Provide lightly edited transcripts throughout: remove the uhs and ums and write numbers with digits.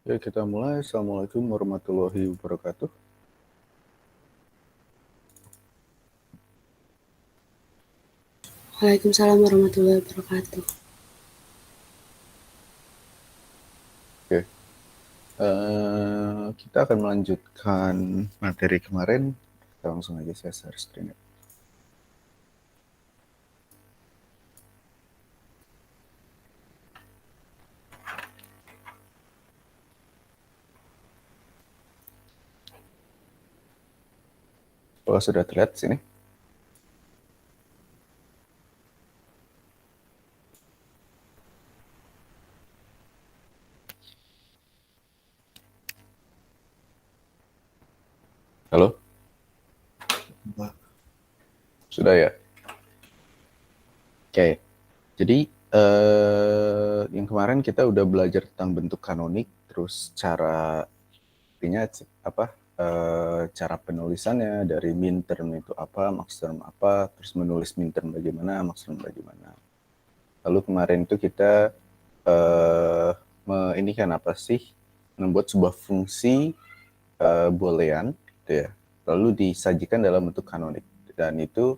Ya, kita mulai. Assalamualaikum warahmatullahi wabarakatuh. Waalaikumsalam warahmatullahi wabarakatuh. Oke, kita akan melanjutkan materi kemarin. Kita langsung aja saya share screen. Kalau sudah terlihat sini. Halo? Sudah ya? Oke, jadi yang kemarin kita udah belajar tentang bentuk kanonik, terus cara artinya apa? Cara penulisannya dari min term itu apa, max term apa, terus menulis min term bagaimana, max term bagaimana. Lalu kemarin itu kita ini kan apa sih? Membuat sebuah fungsi boolean, gitu ya. Lalu disajikan dalam bentuk kanonik. Dan itu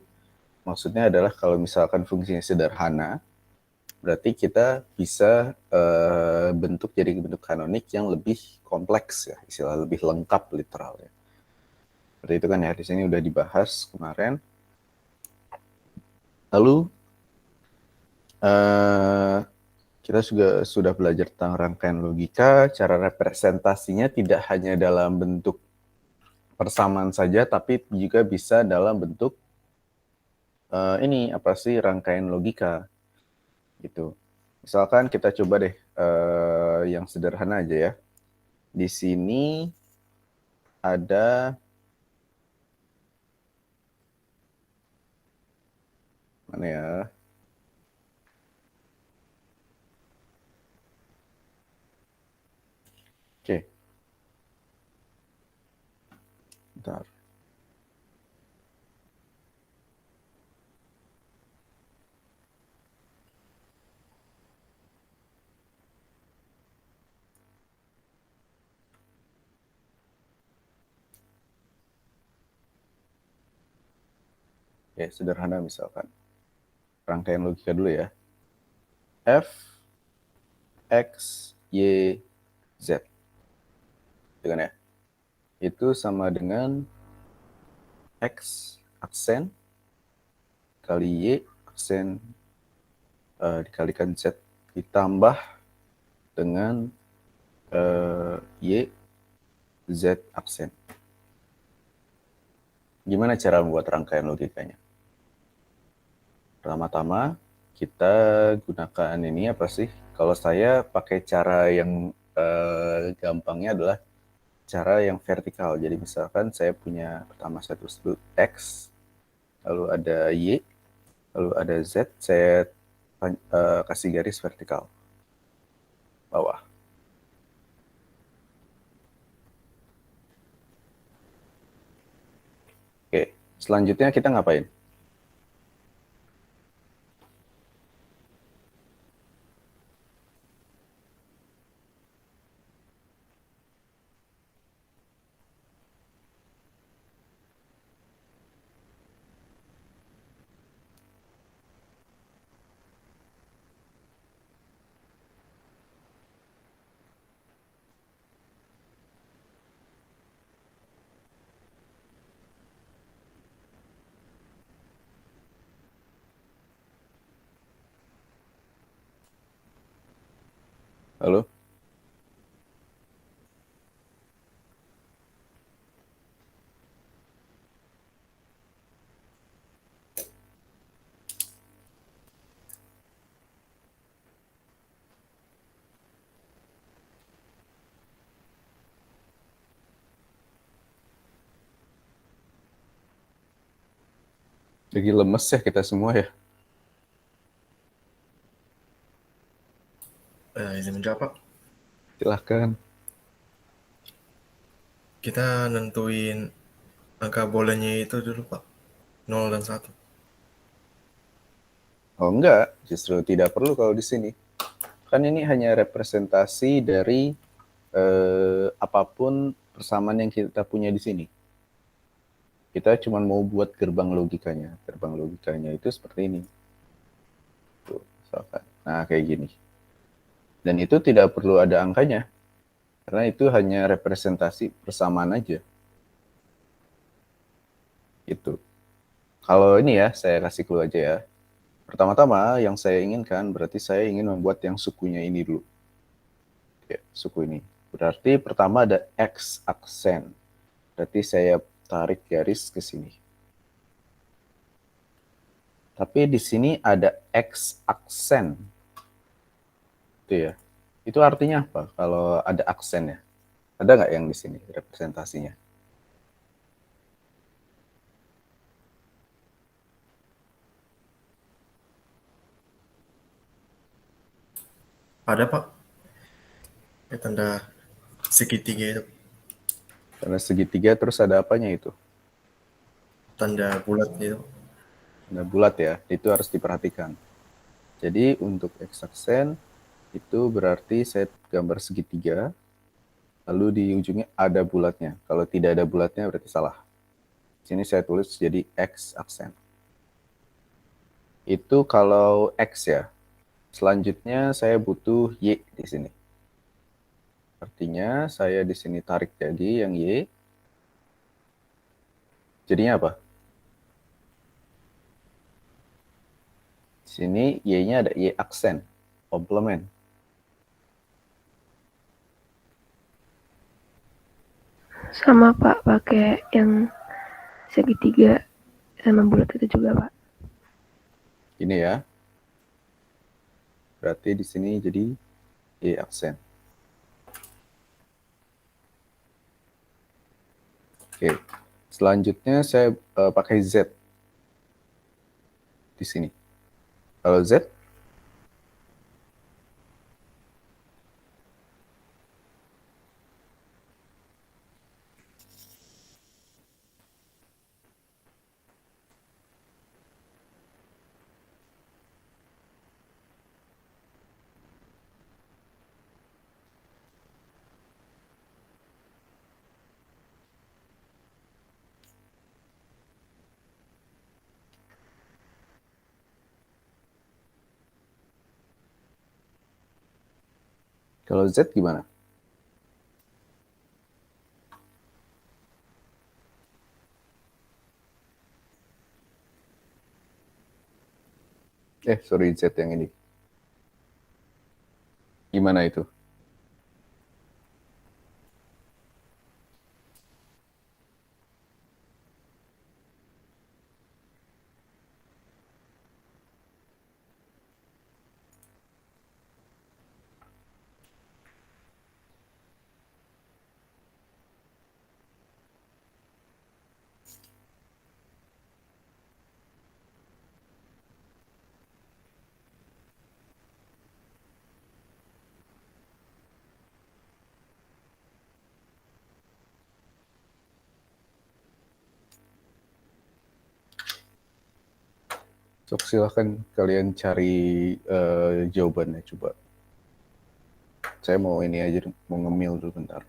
maksudnya adalah kalau misalkan fungsinya sederhana, berarti kita bisa bentuk jadi bentuk kanonik yang lebih kompleks ya, istilah lebih lengkap literal ya. Seperti itu kan ya, di sini udah dibahas kemarin. Lalu kita juga sudah belajar tentang rangkaian logika, cara representasinya tidak hanya dalam bentuk persamaan saja, tapi juga bisa dalam bentuk ini apa sih rangkaian logika gitu. Misalkan kita coba deh yang sederhana aja ya. Di sini ada mana ya? Oke. Bentar. Oke, sederhana misalkan. Rangkaian logika dulu ya. F, X, Y, Z. Gitu kan ya? Itu sama dengan X aksen kali Y aksen dikalikan Z ditambah dengan Y Z aksen. Gimana cara membuat rangkaian logikanya? Pertama-tama kita gunakan ini apa sih? Kalau saya pakai cara yang gampangnya adalah cara yang vertikal. Jadi misalkan saya punya pertama satu X, lalu ada Y, lalu ada Z, saya kasih garis vertikal bawah. Oke, selanjutnya kita ngapain? Lalu? Lagi lemes ya kita semua ya. Izin menjawab, Pak. Silahkan. Kita nentuin angka bolanya itu dulu, Pak. 0 dan 1. Oh enggak, justru tidak perlu kalau di sini. Kan ini hanya representasi dari apapun persamaan yang kita punya di sini. Kita cuma mau buat gerbang logikanya. Gerbang logikanya itu seperti ini. Tuh, misalkan. Nah, kayak gini. Dan itu tidak perlu ada angkanya. Karena itu hanya representasi persamaan aja. Itu. Kalau ini ya, saya kasih clue aja ya. Pertama-tama yang saya inginkan berarti saya ingin membuat yang sukunya ini dulu. Ya, suku ini. Berarti pertama ada X aksen. Berarti saya tarik garis ke sini. Tapi di sini ada X aksen. Itu ya. Itu artinya apa kalau ada aksen ya? Ada nggak yang di sini representasinya? Ada Pak, kayak tanda segitiga itu, Karena segitiga terus ada apanya itu? tanda bulat gitu. Nah, bulat ya, itu harus diperhatikan. Jadi untuk X aksen itu berarti saya gambar segitiga, lalu di ujungnya ada bulatnya. Kalau tidak ada bulatnya berarti salah. Di sini saya tulis jadi X aksen. Itu kalau X ya. Selanjutnya saya butuh Y di sini. Artinya saya di sini tarik lagi yang Y. Jadinya apa? Di sini Y-nya ada Y aksen, komplement. Sama Pak, pakai yang segitiga sama bulat itu juga Pak. Ini ya. Berarti di sini jadi Y aksen. Oke. Selanjutnya saya pakai Z di sini. Kalau Z, kalau Z gimana? Sorry, Z yang ini. Gimana itu? Sok silahkan kalian cari jawabannya coba. Saya mau ini aja, mau ngemil dulu bentar.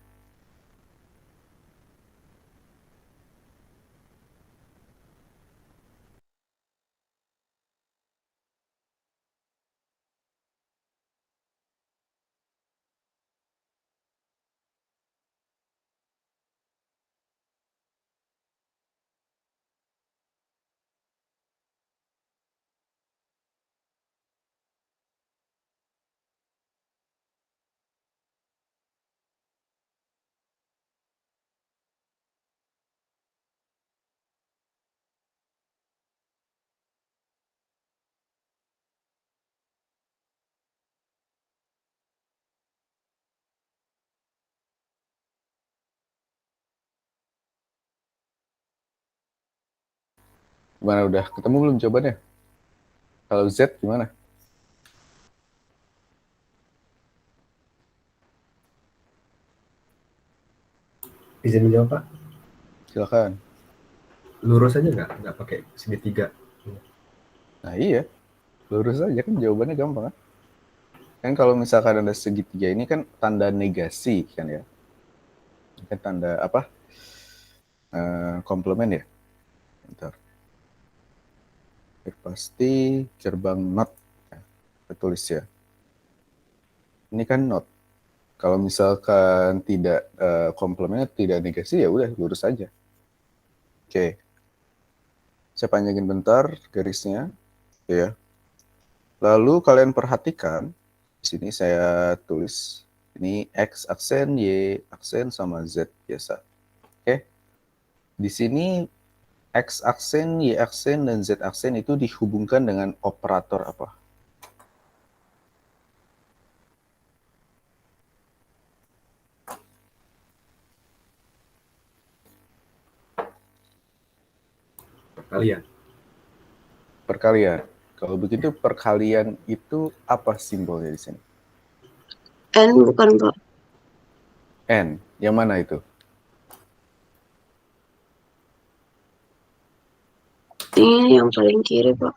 Gimana, udah ketemu belum jawabannya? Kalau Z gimana? Izin menjawab Pak. Silakan. Lurus aja nggak pakai segitiga. Nah iya, lurus aja kan jawabannya gampang kan? Kan kalau misalkan ada segitiga ini kan tanda negasi kan ya. Kan tanda apa? Komplement ya. Bentar. Pasti gerbang not. Ya, kita tulis ya. Ini kan not. Kalau misalkan tidak komplement, tidak negasi, ya udah lurus aja. Oke. Saya panjangin bentar garisnya. Ya. Lalu kalian perhatikan, di sini saya tulis ini X aksen, Y aksen, sama Z biasa. Oke. Di sini X aksen, Y aksen, dan Z aksen itu dihubungkan dengan operator apa? Perkalian. Perkalian. Kalau begitu perkalian itu apa simbolnya di sini? N bukan Pak. N. Yang mana itu? Ini yang paling kiri Pak.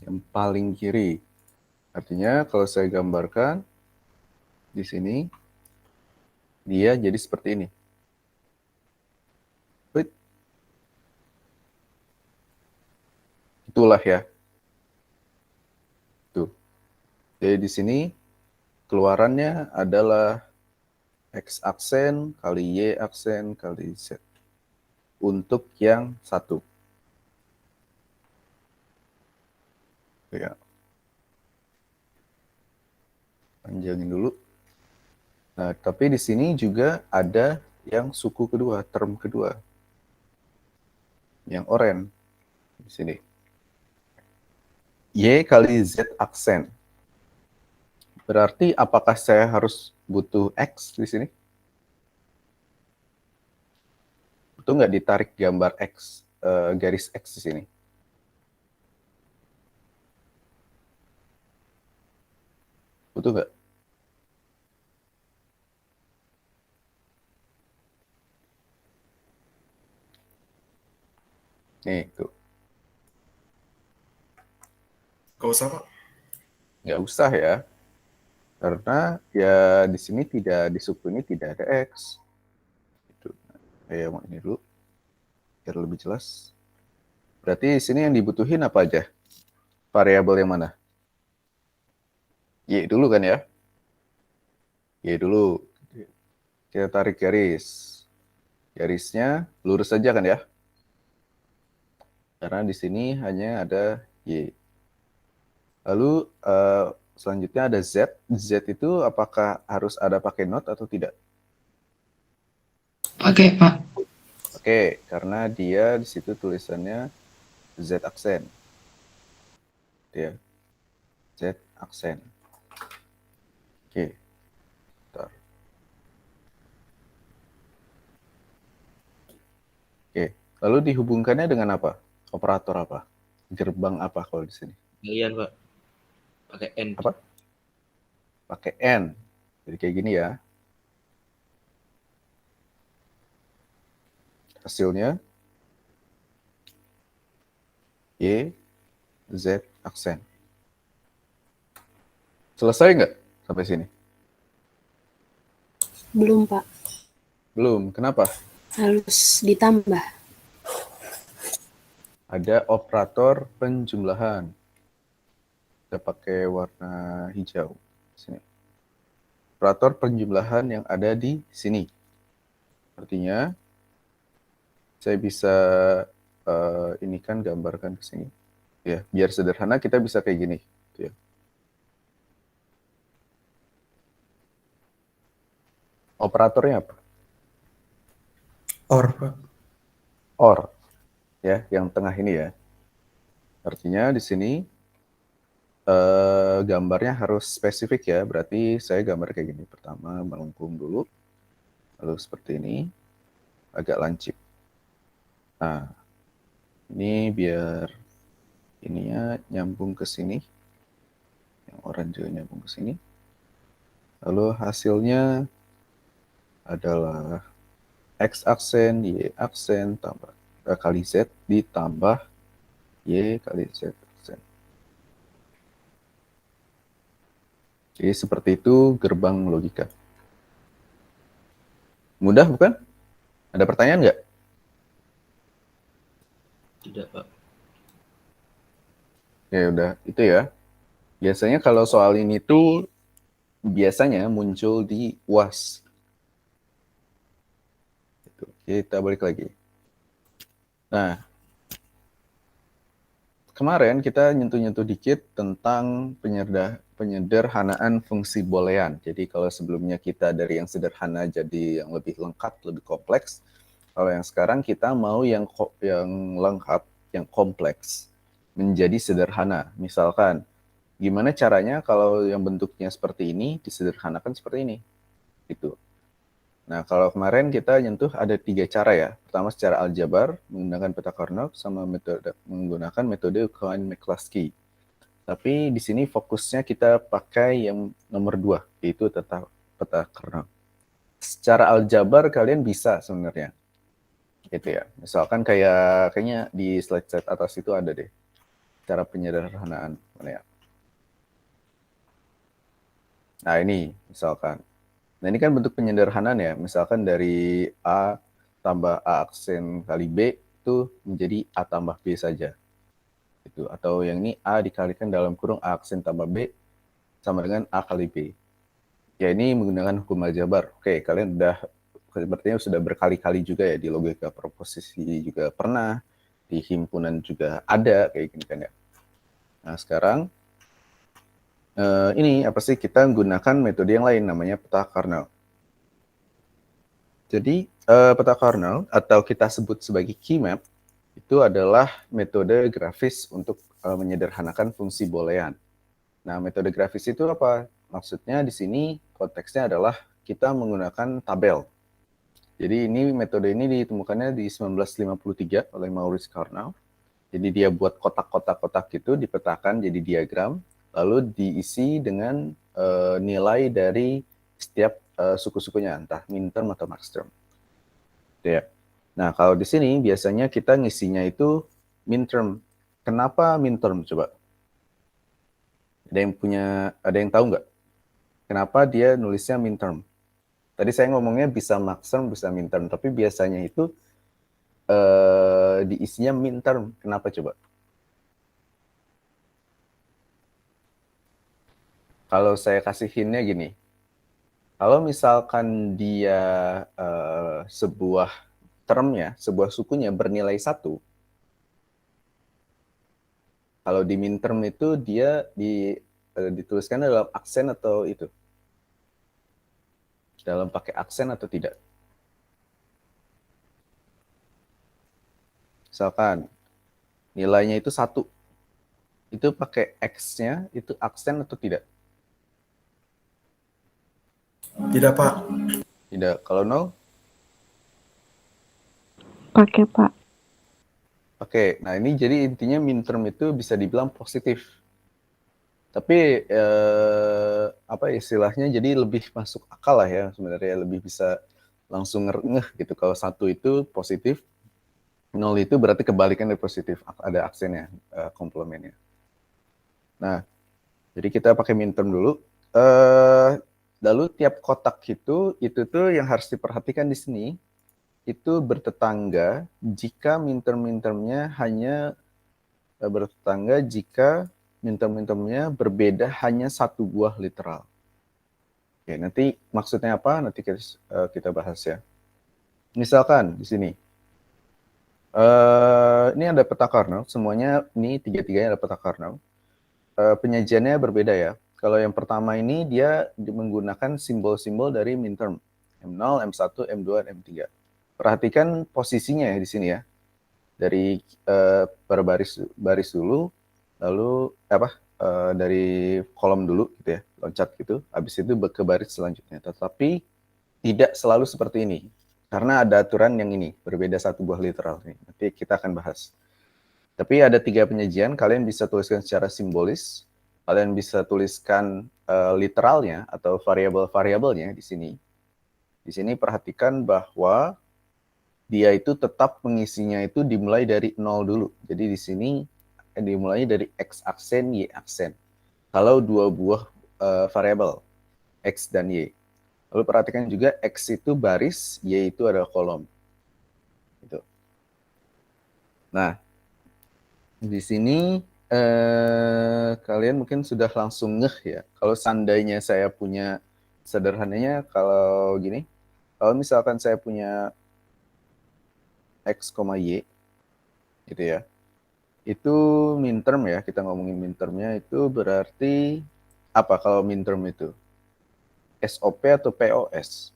Yang paling kiri. Artinya kalau saya gambarkan di sini, dia jadi seperti ini. Wait. Itulah ya. Tuh. Jadi di sini keluarannya adalah X aksen kali Y aksen kali Z. Untuk yang satu. Ya. Panjangin dulu. Nah, tapi di sini juga ada yang suku kedua, term kedua. Yang oren di sini. Y kali Z aksen. Berarti apakah saya harus butuh X di sini? Betul nggak ditarik gambar X, garis X di sini? Betul nggak? Nih, tuh. Gak usah, Pak. Nggak usah ya. Karena ya di sini tidak, di suku ini tidak ada X. Gitu. Saya mau ini dulu, biar lebih jelas. Berarti di sini yang dibutuhin apa aja? Variabel yang mana? Y dulu kan ya? Y dulu. Kita tarik garis. Garisnya lurus saja kan ya? Karena di sini hanya ada Y. Lalu selanjutnya ada Z. Z itu apakah harus ada pakai not atau tidak? Pakai, Pak. Oke, karena dia di situ tulisannya Z aksen. Ya. Z aksen. Oke. Bentar. Oke. Lalu dihubungkannya dengan apa? Operator apa? Gerbang apa kalau di sini? Kalian, Pak. Pakai N. Apa? Pakai N. Jadi kayak gini ya. Hasilnya Y, Z, aksen. Selesai nggak sampai sini? Belum Pak. Belum. Kenapa? Harus ditambah. Ada operator penjumlahan. Kita pakai warna hijau. Sini. Operator penjumlahan yang ada di sini. Artinya, saya bisa ini kan gambarkan ke sini. Ya, biar sederhana kita bisa kayak gini. Gitu ya. Operatornya apa? Or, Pak. OR. Ya, yang tengah ini ya. Artinya di sini gambarnya harus spesifik ya. Berarti saya gambar kayak gini. Pertama melengkung dulu. Lalu seperti ini. Agak lancip. Nah, ini biar ininya nyambung ke sini. Yang orange nyambung ke sini. Lalu hasilnya adalah X aksen, Y aksen, tambah kali Z ditambah Y kali Z aksen. Jadi seperti itu gerbang logika. Mudah bukan? Ada pertanyaan nggak? Tidak, Pak. Ya udah, itu ya. Biasanya kalau soal ini tuh biasanya muncul di UAS. Itu. Kita balik lagi. Nah, kemarin kita nyentuh-nyentuh dikit tentang penyederhanaan fungsi boolean. Jadi kalau sebelumnya kita dari yang sederhana jadi yang lebih lengkap, lebih kompleks. Kalau yang sekarang kita mau yang lengkap, yang kompleks menjadi sederhana. Misalkan, gimana caranya kalau yang bentuknya seperti ini disederhanakan seperti ini? Gitu. Nah, kalau kemarin kita nyentuh ada 3 cara ya. Pertama secara aljabar, menggunakan peta Carnot, sama menggunakan metode Cohen-McCluskey. Tapi di sini fokusnya kita pakai yang nomor 2, yaitu peta Carnot. Secara aljabar kalian bisa sebenarnya. Gitu ya. Misalkan kayaknya di slide atas itu ada deh. Cara penyederhanaan. Mana ya? Nah, ini misalkan. Nah, ini kan bentuk penyederhanaan ya. Misalkan dari A tambah A aksen kali B itu menjadi A tambah B saja. Gitu. Atau yang ini A dikalikan dalam kurung A aksen tambah B sama dengan A kali B. Ya, ini menggunakan hukum aljabar. Oke, kalian sepertinya sudah berkali-kali juga ya di logika proposisi juga pernah, di himpunan juga ada kayak gini kan ya. Nah, sekarang ini apa sih, kita menggunakan metode yang lain namanya peta Carnot. Jadi peta Carnot atau kita sebut sebagai key map itu adalah metode grafis untuk menyederhanakan fungsi boolean. Nah, metode grafis itu apa? Maksudnya di sini konteksnya adalah kita menggunakan tabel. Jadi metode ini ditemukannya di 1953 oleh Maurice Carnot. Jadi dia buat kotak-kotak gitu, dipetakan jadi diagram, lalu diisi dengan nilai dari setiap suku-sukunya, entah min-term atau max-term. Ya. Nah, kalau di sini biasanya kita ngisinya itu min-term. Kenapa min-term coba? Ada yang tahu nggak? Kenapa dia nulisnya min-term? Tadi saya ngomongnya bisa max-term, bisa min-term, tapi biasanya itu diisinya min-term. Kenapa coba? Kalau saya kasih hint-nya gini, kalau misalkan dia sebuah termnya, sebuah sukunya bernilai 1, kalau di min-term itu dia dituliskan dalam aksen atau itu? Dalam pakai aksen atau tidak? Misalkan nilainya itu 1, itu pakai X-nya itu aksen atau tidak? Tidak, Pak. Tidak. Kalau 0? Pakai, Pak. Oke, nah ini jadi intinya min-term itu bisa dibilang positif. Tapi apa istilahnya, jadi lebih masuk akal lah ya sebenarnya, lebih bisa langsung ngeh gitu. Kalau 1 itu positif, 0 itu berarti kebalikan dari positif, ada aksennya, komplemennya. Nah, jadi kita pakai min-term dulu. Lalu tiap kotak itu tuh yang harus diperhatikan di sini, itu bertetangga jika min-term-min-termnya hanya bertetangga jika min-term-min-termnya berbeda hanya 1 buah literal. Oke, nanti maksudnya apa? Nanti kita bahas ya. Misalkan di sini, ini ada peta Carnot, semuanya ini tiga-tiganya ada peta Carnot. Penyajiannya berbeda ya. Kalau yang pertama ini dia menggunakan simbol-simbol dari min-term, M0, M1, M2, M3. Perhatikan posisinya ya di sini ya. Dari baris dulu, lalu dari kolom dulu gitu ya, loncat gitu, habis itu ke baris selanjutnya. Tetapi tidak selalu seperti ini, karena ada aturan yang ini, berbeda 1 buah literal nih. Nanti kita akan bahas. Tapi ada 3 penyajian, kalian bisa tuliskan secara simbolis, kalian bisa tuliskan literalnya atau variabel-variabelnya di sini. Di sini perhatikan bahwa dia itu tetap mengisinya itu dimulai dari 0 dulu. Jadi di sini dimulai dari X aksen, Y aksen. Kalau 2 buah variabel, X dan Y. Lalu perhatikan juga X itu baris, Y itu adalah kolom. Gitu. Nah, di sini kalian mungkin sudah langsung ngeh ya. Kalau seandainya saya punya, sederhananya kalau gini, kalau misalkan saya punya X, Y, gitu ya. Itu minterm ya, kita ngomongin mintermnya itu berarti apa kalau minterm itu? SOP atau POS?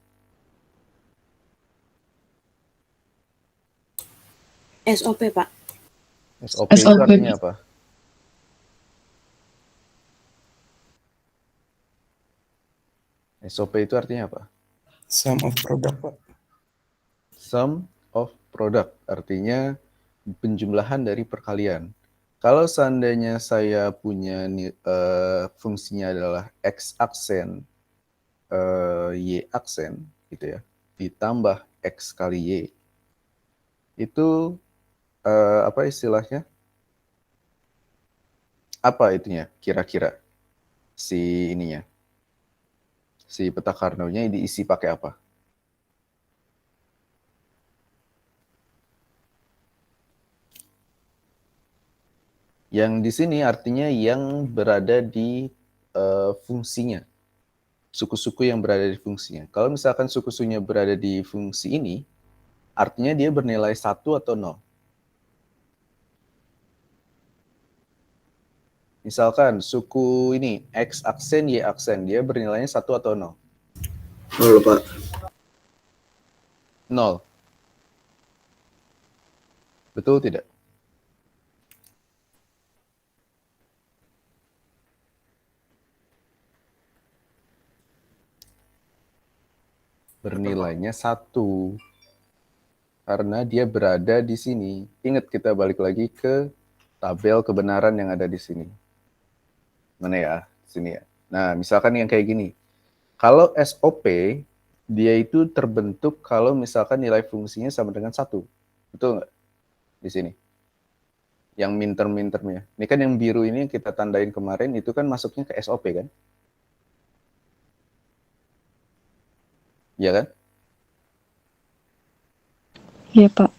SOP, Pak. SOP itu artinya apa? SOP itu artinya apa? Sum of product, Pak. Sum of product, artinya penjumlahan dari perkalian. Kalau seandainya saya punya fungsinya adalah X aksen, Y aksen, gitu ya, ditambah X kali Y, itu apa istilahnya? Apa itunya kira-kira si ininya? Si peta Carnot-nya diisi pakai apa? Yang di sini artinya yang berada di fungsinya. Suku-suku yang berada di fungsinya. Kalau misalkan suku-sukunya berada di fungsi ini, artinya dia bernilai 1 atau 0. Misalkan suku ini X aksen, Y aksen, dia bernilainya 1 atau 0? 0, Pak. 0. Betul tidak? Bernilainya 1. Karena dia berada di sini. Ingat, kita balik lagi ke tabel kebenaran yang ada di sini. Mana ya? Sini ya. Nah, misalkan yang kayak gini. Kalau SOP, dia itu terbentuk kalau misalkan nilai fungsinya sama dengan 1. Betul nggak? Di sini. Yang minterm-mintermnya. Ini kan yang biru ini yang kita tandain kemarin, itu kan masuknya ke SOP kan? Iya kan? Iya, Pak.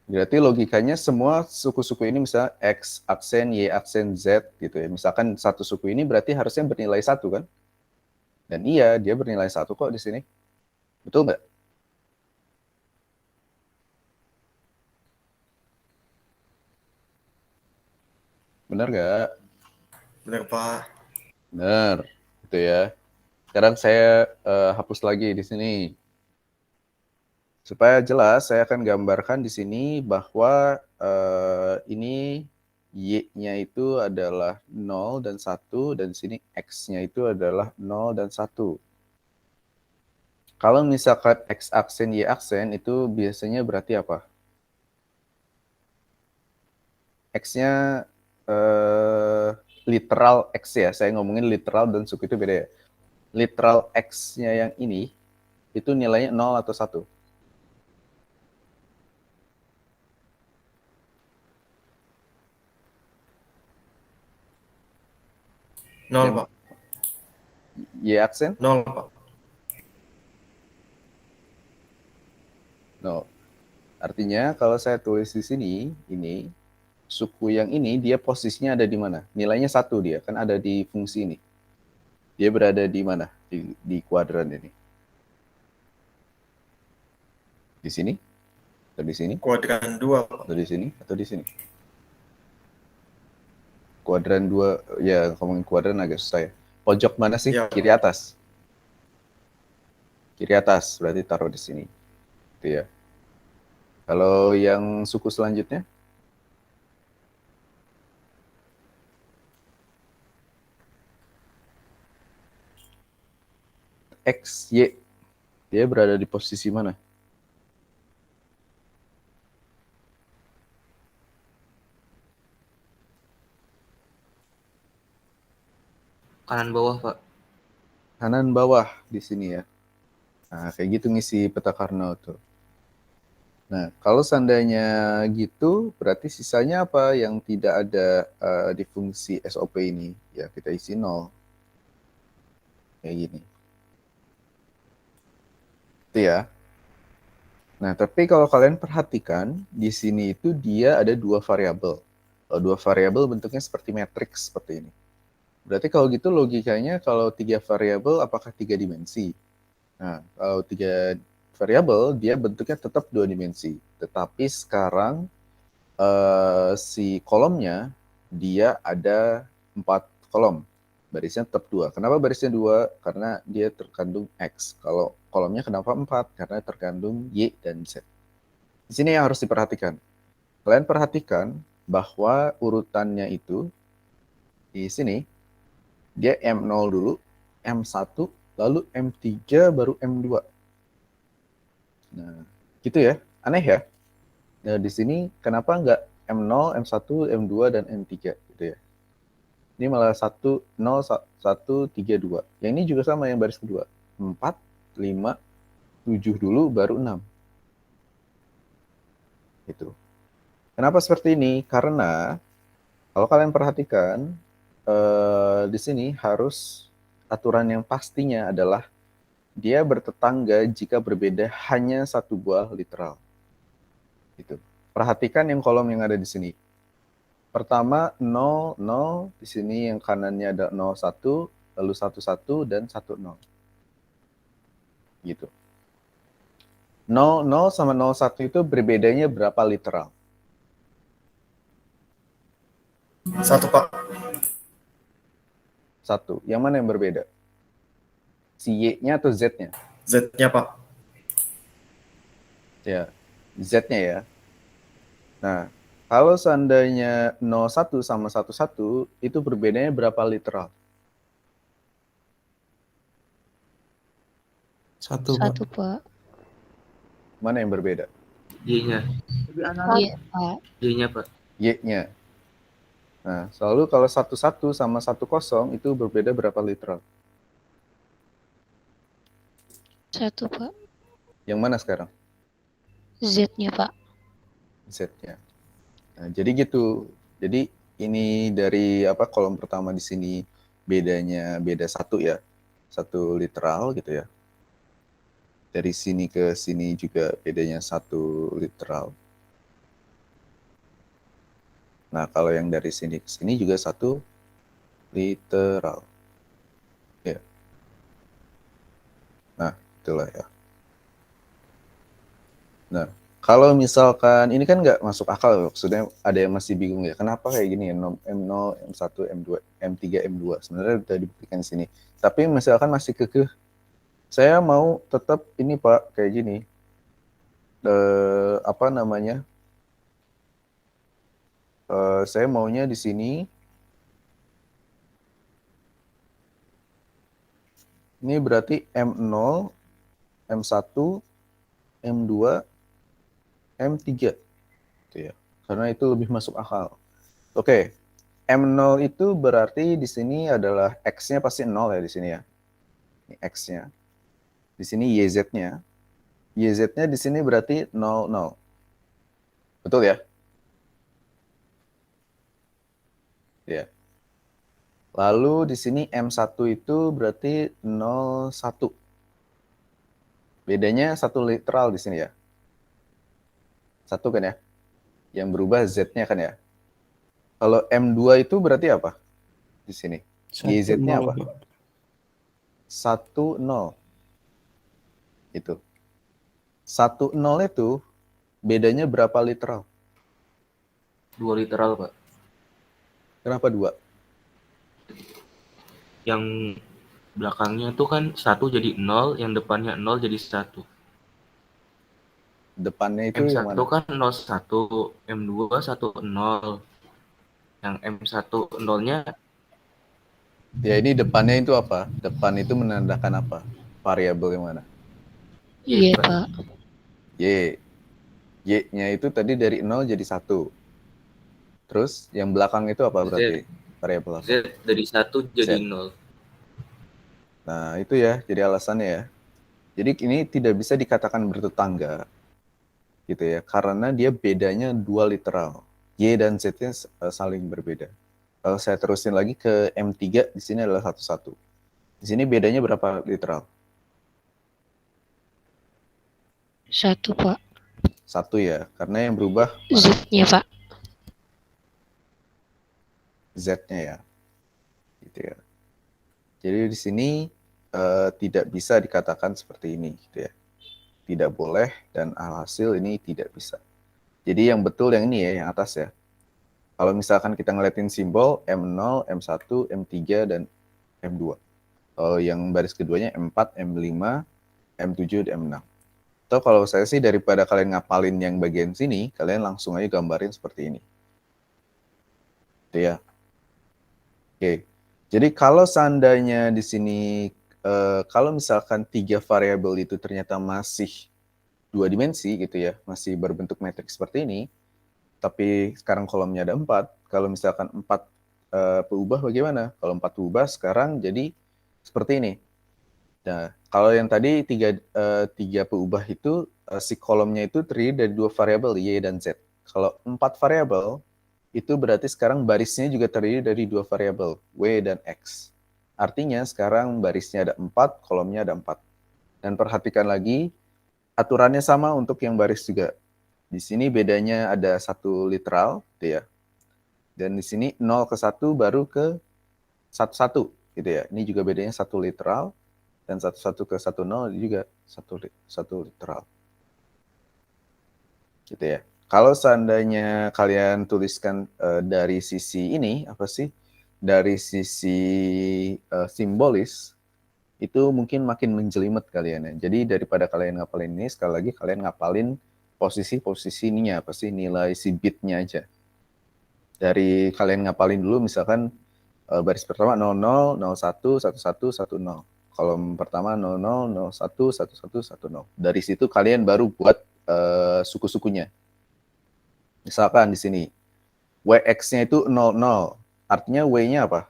Berarti logikanya semua suku-suku ini misalnya X aksen, Y aksen, Z gitu ya. Misalkan satu suku ini berarti harusnya bernilai 1 kan? Dan iya, dia bernilai 1 kok di sini. Betul nggak? Benar nggak? Bener, Pak. Benar. Gitu ya. Sekarang saya hapus lagi di sini. Supaya jelas, saya akan gambarkan di sini bahwa ini Y-nya itu adalah 0 dan 1, dan sini X-nya itu adalah 0 dan 1. Kalau misalkan X aksen, Y aksen, itu biasanya berarti apa? X-nya literal X ya, saya ngomongin literal dan suku itu beda ya. Literal X-nya yang ini, itu nilainya 0 atau 1? 0, Pak. Y aksen? 0, Pak. 0. Artinya kalau saya tulis di sini, ini, suku yang ini, dia posisinya ada di mana? Nilainya 1 dia, kan ada di fungsi ini. Dia berada di mana? Di kuadran ini. Di sini? Atau di sini? Kuadran 2, Pak. Atau di sini? Atau di sini? Kuadran 2, ya ngomongin kuadran agak susah ya. Pojok mana sih? Ya. Kiri atas. Kiri atas, berarti taruh di sini. Gitu ya. Kalau yang suku selanjutnya? X, Y. Dia berada di posisi mana? Kanan bawah, Pak. Kanan bawah di sini ya. Nah, kayak gitu ngisi peta Carnot tuh. Nah, kalau seandainya gitu, berarti sisanya apa yang tidak ada di fungsi SOP ini? Ya, kita isi 0. kayak gini. Itu ya. Nah, tapi kalau kalian perhatikan, di sini itu dia ada dua variabel. Kalau dua variabel bentuknya seperti matriks seperti ini. Berarti kalau gitu logikanya kalau 3 variabel apakah 3 dimensi? Nah, kalau 3 variabel dia bentuknya tetap 2 dimensi. Tetapi sekarang si kolomnya dia ada 4 kolom. Barisnya tetap 2. Kenapa barisnya 2? Karena dia terkandung X. Kalau kolomnya kenapa 4? Karena terkandung Y dan Z. Di sini yang harus diperhatikan. Kalian perhatikan bahwa urutannya itu di sini dia M0 dulu, M1, lalu M3, baru M2. Nah, gitu ya. Aneh ya. Nah, di sini kenapa nggak M0, M1, M2, dan M3 gitu ya. Ini malah 1, 0, 1, 3, 2. Yang ini juga sama yang baris kedua. 4, 5, 7 dulu, baru 6. Gitu. Kenapa seperti ini? Karena kalau kalian perhatikan, di sini harus aturan yang pastinya adalah dia bertetangga jika berbeda hanya satu buah literal. Gitu. Perhatikan yang kolom yang ada di sini. Pertama 0, 0, di sini yang kanannya ada 0, 1, lalu 1, 1, dan 1, 0. Gitu. 0, 0 sama 0, 1 itu berbedanya berapa literal? 1 Pak. 1. Yang mana yang berbeda? Si Y-nya atau Z-nya? Z-nya Pak. Ya, Z-nya ya. Nah, kalau seandainya 01 sama 11, itu berbedanya berapa literal? 1 Pak. Satu, Pak. Mana yang berbeda? Y-nya. Iya, Pak. Y-nya Pak. Y-nya. Nah, selalu kalau 11 sama 10 itu berbeda berapa literal? Satu, Pak. Yang mana sekarang? Z-nya, Pak. Z-nya. Nah, jadi gitu. Jadi ini dari kolom pertama di sini bedanya beda 1 ya. 1 literal gitu ya. Dari sini ke sini juga bedanya 1 literal. Nah, kalau yang dari sini ke sini juga 1 literal. Ya. Nah, itulah ya. Nah, kalau misalkan, ini kan nggak masuk akal, maksudnya ada yang masih bingung ya, kenapa kayak gini ya, M0, M1, M2, M3, M2, sebenarnya udah dibuktikan di sini. Tapi misalkan masih kekeh, saya mau tetap ini Pak, kayak gini, saya maunya di sini, ini berarti M0, M1, M2, M3, gitu ya. Karena itu lebih masuk akal. Oke, M0 itu berarti di sini adalah X-nya pasti 0 ya di sini ya. Ini X-nya. Di sini YZ-nya. YZ-nya di sini berarti 0, 0. Betul ya? Ya. Lalu di sini M1 itu berarti 0, 1. Bedanya 1 literal di sini ya. 1 kan ya? Yang berubah Z-nya kan ya? Kalau M2 itu berarti apa? Di sini. YZ-nya apa? 1, 0. Itu. 1, 0 itu bedanya berapa literal? 2 literal Pak. Kenapa 2? Yang belakangnya tuh kan 1 jadi 0, yang depannya 0 jadi 1. Depannya itu yang M1 mana? kan 01, M2 10. Yang M1 0-nya Ya ini depannya itu apa? Depan itu menandakan apa? Variabel yang mana? Iya, Pak. Pak. Y. Y-nya itu tadi dari 0 jadi 1. Terus yang belakang itu apa berarti? Variabel apa? Z dari 1 jadi Z. 0. Nah, itu ya, jadi alasannya ya. Jadi ini tidak bisa dikatakan bertetangga, gitu ya, karena dia bedanya 2 literal. Y dan Z-nya saling berbeda. Kalau saya terusin lagi ke M3, di sini adalah 1, 1. Di Di sini bedanya berapa literal? 1 Pak. 1 ya, karena yang berubah mana? Z-nya Pak. Z-nya ya. Gitu ya. Jadi di sini tidak bisa dikatakan seperti ini gitu ya. Tidak boleh dan alhasil ini tidak bisa. Jadi yang betul yang ini ya, yang atas ya. Kalau misalkan kita ngeliatin simbol M0, M1, M3, dan M2. Kalau yang baris keduanya M4, M5, M7, dan M6. Atau kalau saya sih daripada kalian ngapalin yang bagian sini, kalian langsung aja gambarin seperti ini. Itu ya. Oke. Jadi kalau seandainya di sini, kalau misalkan 3 variabel itu ternyata masih 2 dimensi gitu ya, masih berbentuk matriks seperti ini, tapi sekarang kolomnya ada 4, kalau misalkan 4 berubah bagaimana? Kalau 4 berubah sekarang jadi seperti ini. Nah, kalau yang tadi 3 berubah itu, si kolomnya itu terdiri dari 2 variabel, Y dan Z. Kalau 4 variabel, itu berarti sekarang barisnya juga terdiri dari 2 variabel, W dan X. Artinya sekarang barisnya ada 4, kolomnya ada 4. Dan perhatikan lagi, aturannya sama untuk yang baris juga. Di sini bedanya ada 1 literal, gitu ya. Dan di sini 0 ke 1 baru ke 1, gitu ya. Ini juga bedanya 1 literal, dan 1 ke 1, 0 juga 1 literal. Gitu ya. Kalau seandainya kalian tuliskan dari sisi ini, apa sih? Dari sisi simbolis, itu mungkin makin menjelimet kalian ya. Jadi daripada kalian ngapalin ini, sekali lagi kalian ngapalin posisi-posisi ininya, apa sih? Nilai si bitnya aja. Dari kalian ngapalin dulu, misalkan baris pertama 00, 01, 11, 10. Kolom pertama 00, 01, 11, 10. Dari situ kalian baru buat suku-sukunya. Misalkan di sini, WX-nya itu 00. Artinya W-nya apa?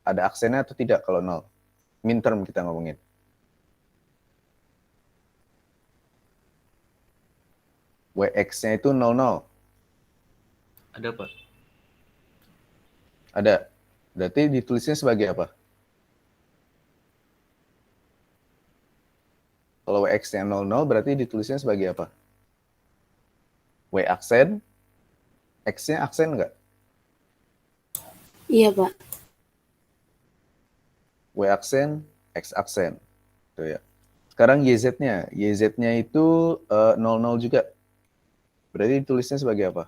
Ada aksennya atau tidak kalau 0? Min term kita ngomongin. WX-nya itu 00. Ada, Pak. Ada. Berarti ditulisnya sebagai apa? Kalau WX-nya 00 berarti ditulisnya sebagai apa? W aksen, X-nya aksen nggak? Iya, Pak. W aksen, X aksen. Tuh ya. Sekarang YZ-nya. YZ-nya itu 00 juga. Berarti ditulisnya sebagai apa?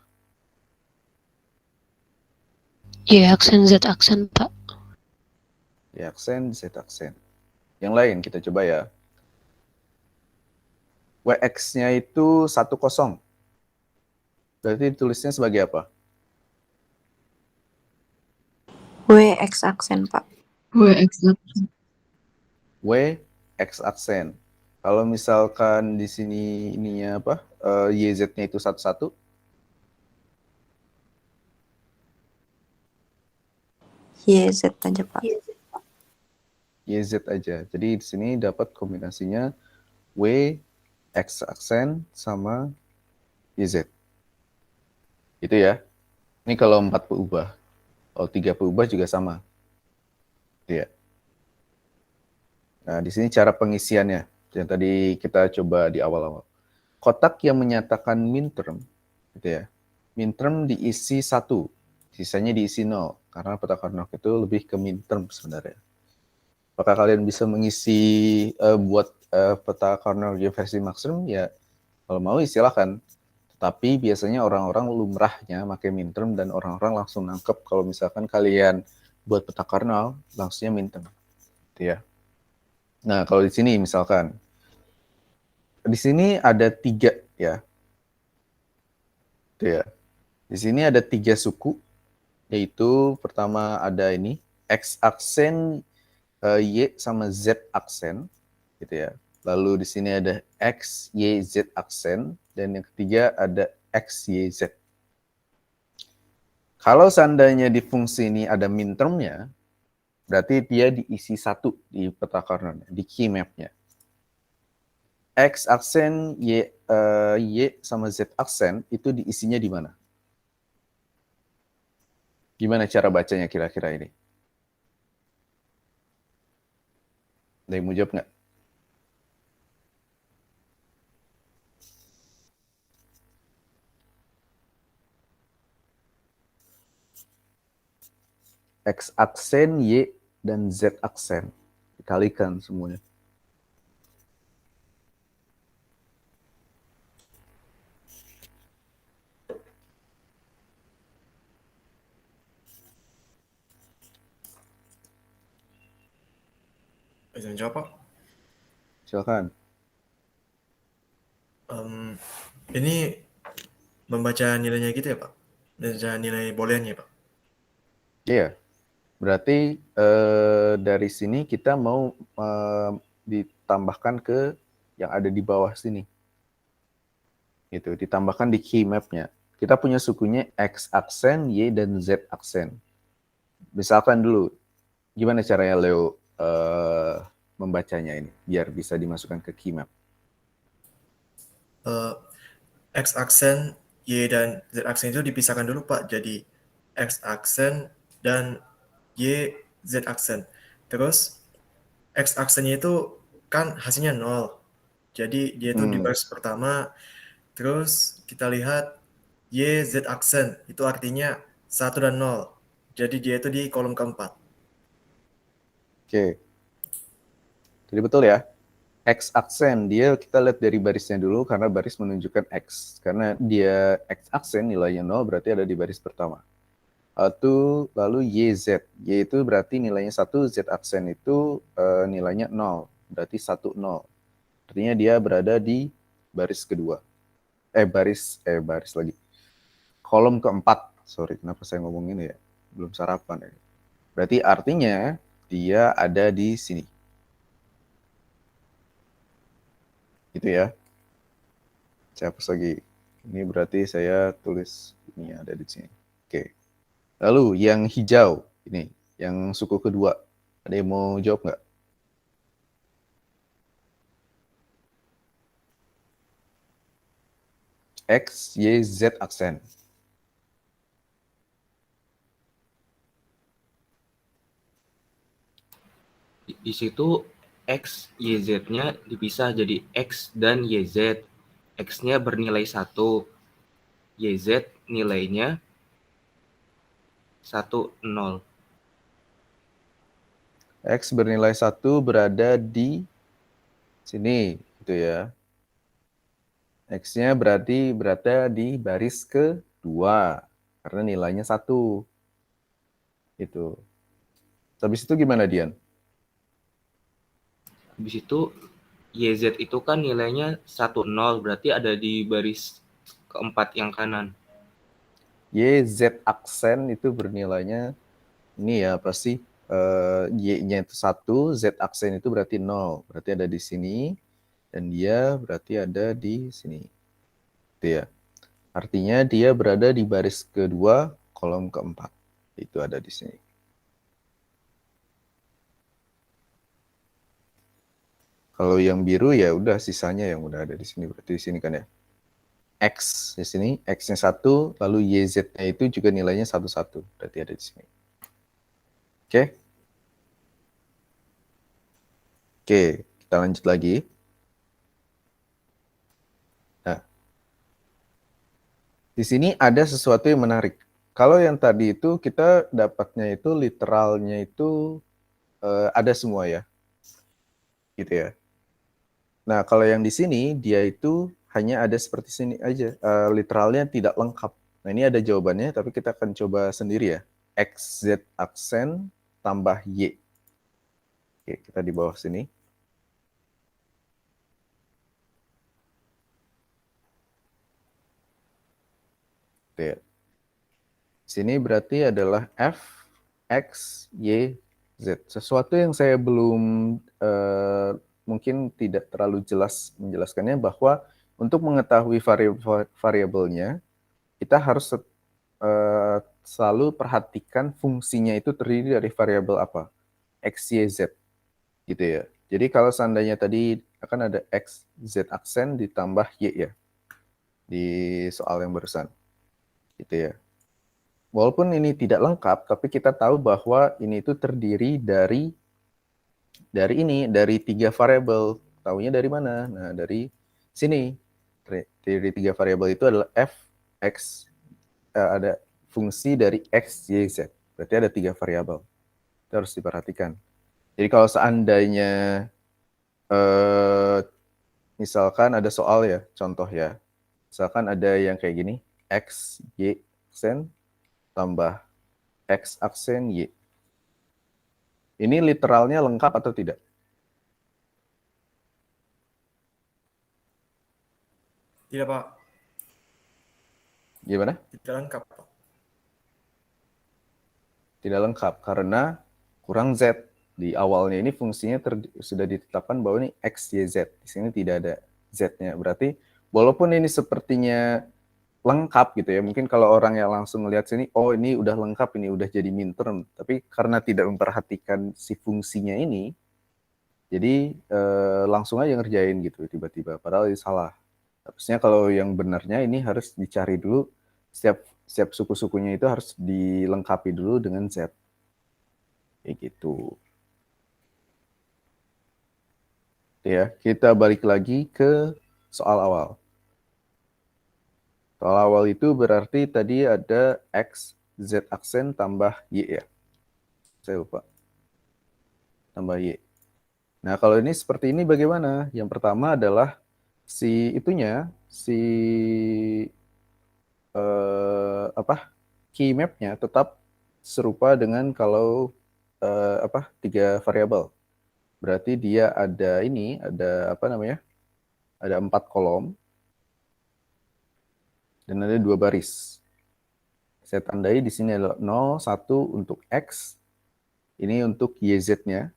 Y aksen, Z aksen Pak. Y aksen, Z aksen. Yang lain kita coba ya. WX-nya itu 10. Berarti ditulisnya sebagai apa? WX aksen, Pak. W X aksen. Kalau misalkan di sini ininya apa? YZ-nya itu 11. YZ aja, Pak. YZ aja. Jadi di sini dapat kombinasinya W X aksen sama YZ. Itu ya. Ini kalau 4 berubah. Kalau 3 berubah juga sama. Iya. Nah, di sini cara pengisiannya yang tadi kita coba di awal-awal. Kotak yang menyatakan minterm, gitu ya. Minterm diisi 1, sisanya diisi 0, karena peta Carnot itu lebih ke minterm sebenarnya. Apakah kalian bisa mengisi buat peta Carnot versi maksimum? Ya, kalau mau silakan. Tetapi biasanya orang-orang lumrahnya pakai minterm dan orang-orang langsung nangkep kalau misalkan kalian buat peta Carnot langsungnya minterm, gitu ya. Nah, kalau di sini misalkan, di sini ada 3 ya. Itu ya. Di sini ada 3 suku, yaitu pertama ada ini, X aksen, Y sama Z aksen, gitu ya. Lalu di sini ada X, Y, Z aksen, dan yang ketiga ada X, Y, Z. Kalau seandainya di fungsi ini ada min termnya, berarti dia diisi 1 di peta Carnot, di key map-nya. X aksen, Y sama Z aksen itu diisinya di mana? Gimana cara bacanya kira-kira ini? Ada yang mau jawab nggak? X aksen, Y, dan Z aksen. Dikalikan semuanya. Bisa jawab, Pak? Silakan. Ini membaca nilainya gitu ya, Pak? Membaca nilai booleannya, Pak? Iya. Berarti dari sini kita mau ditambahkan ke yang ada di bawah sini. Gitu, ditambahkan di key map-nya. Kita punya sukunya X aksen, Y, dan Z aksen. Misalkan dulu, gimana caranya Leo membacanya ini, biar bisa dimasukkan ke key map? X aksen, Y dan Z aksen itu dipisahkan dulu, Pak. Jadi X aksen dan Y Z aksen. Terus X aksennya itu kan hasilnya 0. Jadi dia itu di baris pertama. Terus kita lihat Y Z aksen itu artinya 1 dan 0. Jadi dia itu di kolom keempat. Oke. Jadi betul ya. X aksen, dia kita lihat dari barisnya dulu karena baris menunjukkan X. Karena dia X aksen nilainya 0 berarti ada di baris pertama. Lalu YZ. Y itu berarti nilainya 1, Z aksen itu nilainya 0. Berarti 1, 0. Artinya dia berada di baris kedua. Baris lagi. Kolom keempat. Sorry, kenapa saya ngomong ini ya? Belum sarapan ya. Berarti artinya dia ada di sini. Gitu ya. Saya hapus lagi. Ini berarti saya tulis ini ada di sini. Oke. Lalu yang hijau ini, yang suku kedua. Ada yang mau jawab nggak? X, Y, Z aksen. Di situ X, Y, Z-nya dipisah jadi X dan YZ. X-nya bernilai 1. YZ nilainya 1, 0. X bernilai 1 berada di sini, gitu ya. X-nya berada di baris kedua, karena nilainya 1. Gitu. Habis itu gimana, Dian? Habis itu YZ itu kan nilainya 1, 0. Berarti ada di baris keempat yang kanan. YZ aksen itu bernilainya, ini ya pasti Y-nya itu 1, Z aksen itu berarti 0. Berarti ada di sini, dan dia berarti ada di sini. Itu ya. Artinya dia berada di baris kedua, kolom keempat. Itu ada di sini. Kalau yang biru ya udah sisanya yang udah ada di sini. Berarti di sini kan ya. X di sini, X-nya 1, lalu YZ-nya itu juga nilainya 1, 1. Berarti ada di sini. Oke. Oke, kita lanjut lagi. Nah, di sini ada sesuatu yang menarik. Kalau yang tadi itu kita dapatnya itu literalnya itu ada semua ya. Gitu ya. Nah, kalau yang di sini dia itu hanya ada seperti sini aja, literalnya tidak lengkap. Nah, ini ada jawabannya, tapi kita akan coba sendiri ya. X, Z aksen tambah Y. Oke, kita di bawah sini. Oke. Sini berarti adalah F, X, Y, Z. Sesuatu yang saya belum mungkin tidak terlalu jelas menjelaskannya bahwa untuk mengetahui variabelnya, kita harus selalu perhatikan fungsinya itu terdiri dari variabel apa? X, Y, Z. Gitu ya. Jadi kalau seandainya tadi akan ada X, Z aksen ditambah Y ya. Di soal yang barusan. Gitu ya. Walaupun ini tidak lengkap, tapi kita tahu bahwa ini itu terdiri dari dari 3 variabel. Taunya dari mana? Nah, dari sini. Dari 3 variabel itu adalah f, x, ada fungsi dari x, y, z. Berarti ada 3 variabel. Itu harus diperhatikan. Jadi kalau seandainya misalkan ada soal ya, contoh ya. Misalkan ada yang kayak gini, x, y aksen tambah x aksen y. Ini literalnya lengkap atau tidak? Tidak, Pak. Gimana? Tidak lengkap, Pak. Tidak lengkap karena kurang z. Di awalnya ini fungsinya sudah ditetapkan bahwa ini x, y, z. Di sini tidak ada z-nya. Berarti walaupun ini sepertinya lengkap gitu ya, mungkin kalau orang yang langsung melihat sini, oh ini udah lengkap, ini udah jadi midterm. Tapi karena tidak memperhatikan si fungsinya ini, jadi langsung aja ngerjain gitu tiba-tiba. Padahal ini salah. Harusnya kalau yang benarnya ini harus dicari dulu, setiap suku-sukunya itu harus dilengkapi dulu dengan z. Kayak gitu. Ya, kita balik lagi ke soal awal. Soal awal itu berarti tadi ada x, z aksen tambah y ya. Saya lupa. Tambah y. Nah, kalau ini seperti ini bagaimana? Yang pertama adalah si itunya, si key map-nya tetap serupa dengan kalau 3 variabel. Berarti dia ada ini, ada apa namanya? Ada 4 kolom dan ada 2 baris. Saya tandai di sini adalah 0, 1 untuk x, ini untuk YZ-nya.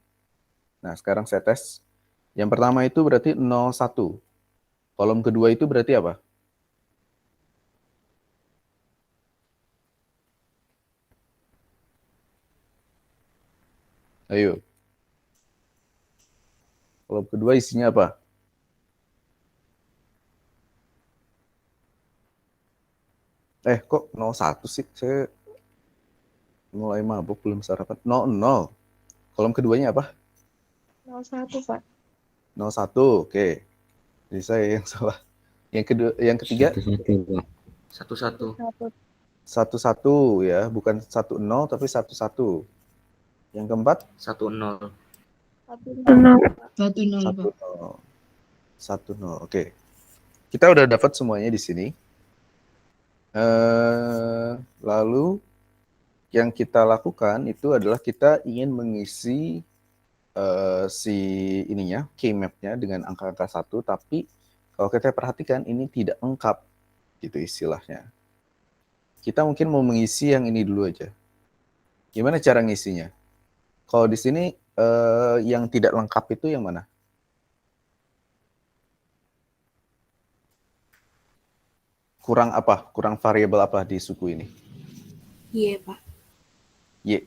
Nah, sekarang saya tes. Yang pertama itu berarti 0, 1. Kolom kedua itu berarti apa? Ayo. Kolom kedua isinya apa? Kok 01 sih? Saya mulai mabuk, belum sarapan. 00. Kolom keduanya apa? 01, Pak. 01, oke. Jadi saya yang salah. Yang ketiga? 1-1. 11 ya, bukan 10 tapi 11. Yang keempat? 1-0. 10. 10. Oke. Kita udah dapat semuanya di sini. Lalu yang kita lakukan itu adalah kita ingin mengisi si ininya, key map-nya dengan angka-angka 1, tapi kalau kita perhatikan ini tidak lengkap gitu istilahnya. Kita mungkin mau mengisi yang ini dulu aja. Gimana cara ngisinya? Kalau di sini yang tidak lengkap itu yang mana? Kurang apa? Kurang variabel apa di suku ini? Iya, Pak. Y.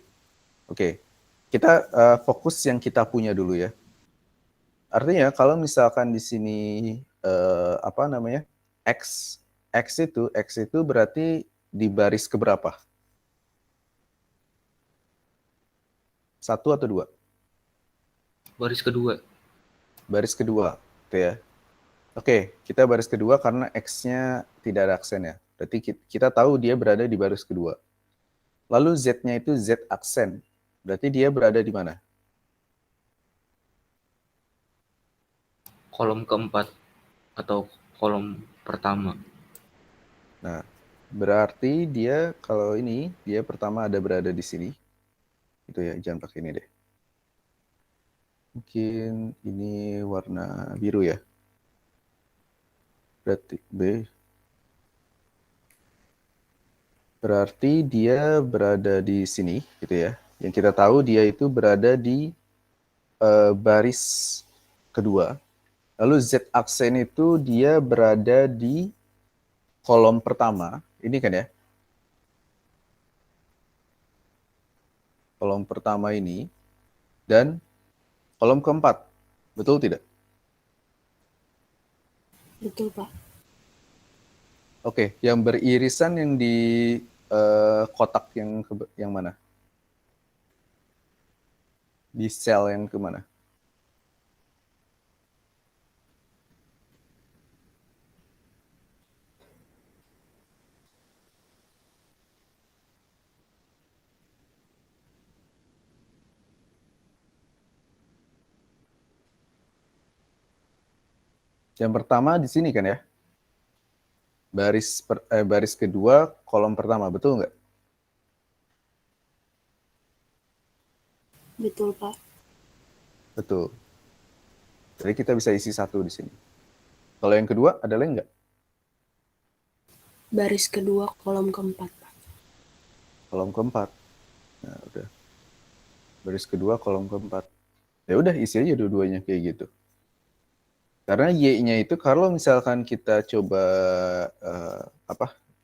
Oke. Kita fokus yang kita punya dulu ya. Artinya kalau misalkan di sini X itu berarti di baris keberapa? 1 atau 2? Baris kedua. Baris kedua, gitu ya. Oke, kita baris kedua karena X-nya tidak ada aksen ya. Berarti kita tahu dia berada di baris kedua. Lalu Z-nya itu Z aksen. Berarti dia berada di mana? Kolom keempat atau kolom pertama. Nah, berarti dia kalau ini, dia pertama ada berada di sini. Itu ya, jangan pakai ini deh. Mungkin ini warna biru ya. Berarti B. Berarti dia berada di sini, gitu ya. Yang kita tahu dia itu berada di baris kedua. Lalu Z aksen itu dia berada di kolom pertama. Ini kan ya. Kolom pertama ini. Dan kolom keempat. Betul tidak? Betul, Pak. Oke, yang beririsan yang di kotak yang mana? Di sel yang kemana? Yang pertama di sini kan ya? Baris kedua, kolom pertama, betul nggak? Betul, Pak. Betul. Jadi kita bisa isi 1 di sini. Kalau yang kedua, ada lagi nggak? Baris kedua, kolom keempat, Pak. Kolom keempat. Nah, udah. Baris kedua, kolom keempat. Ya udah, isi aja dua-duanya kayak gitu. Karena Y-nya itu kalau misalkan kita coba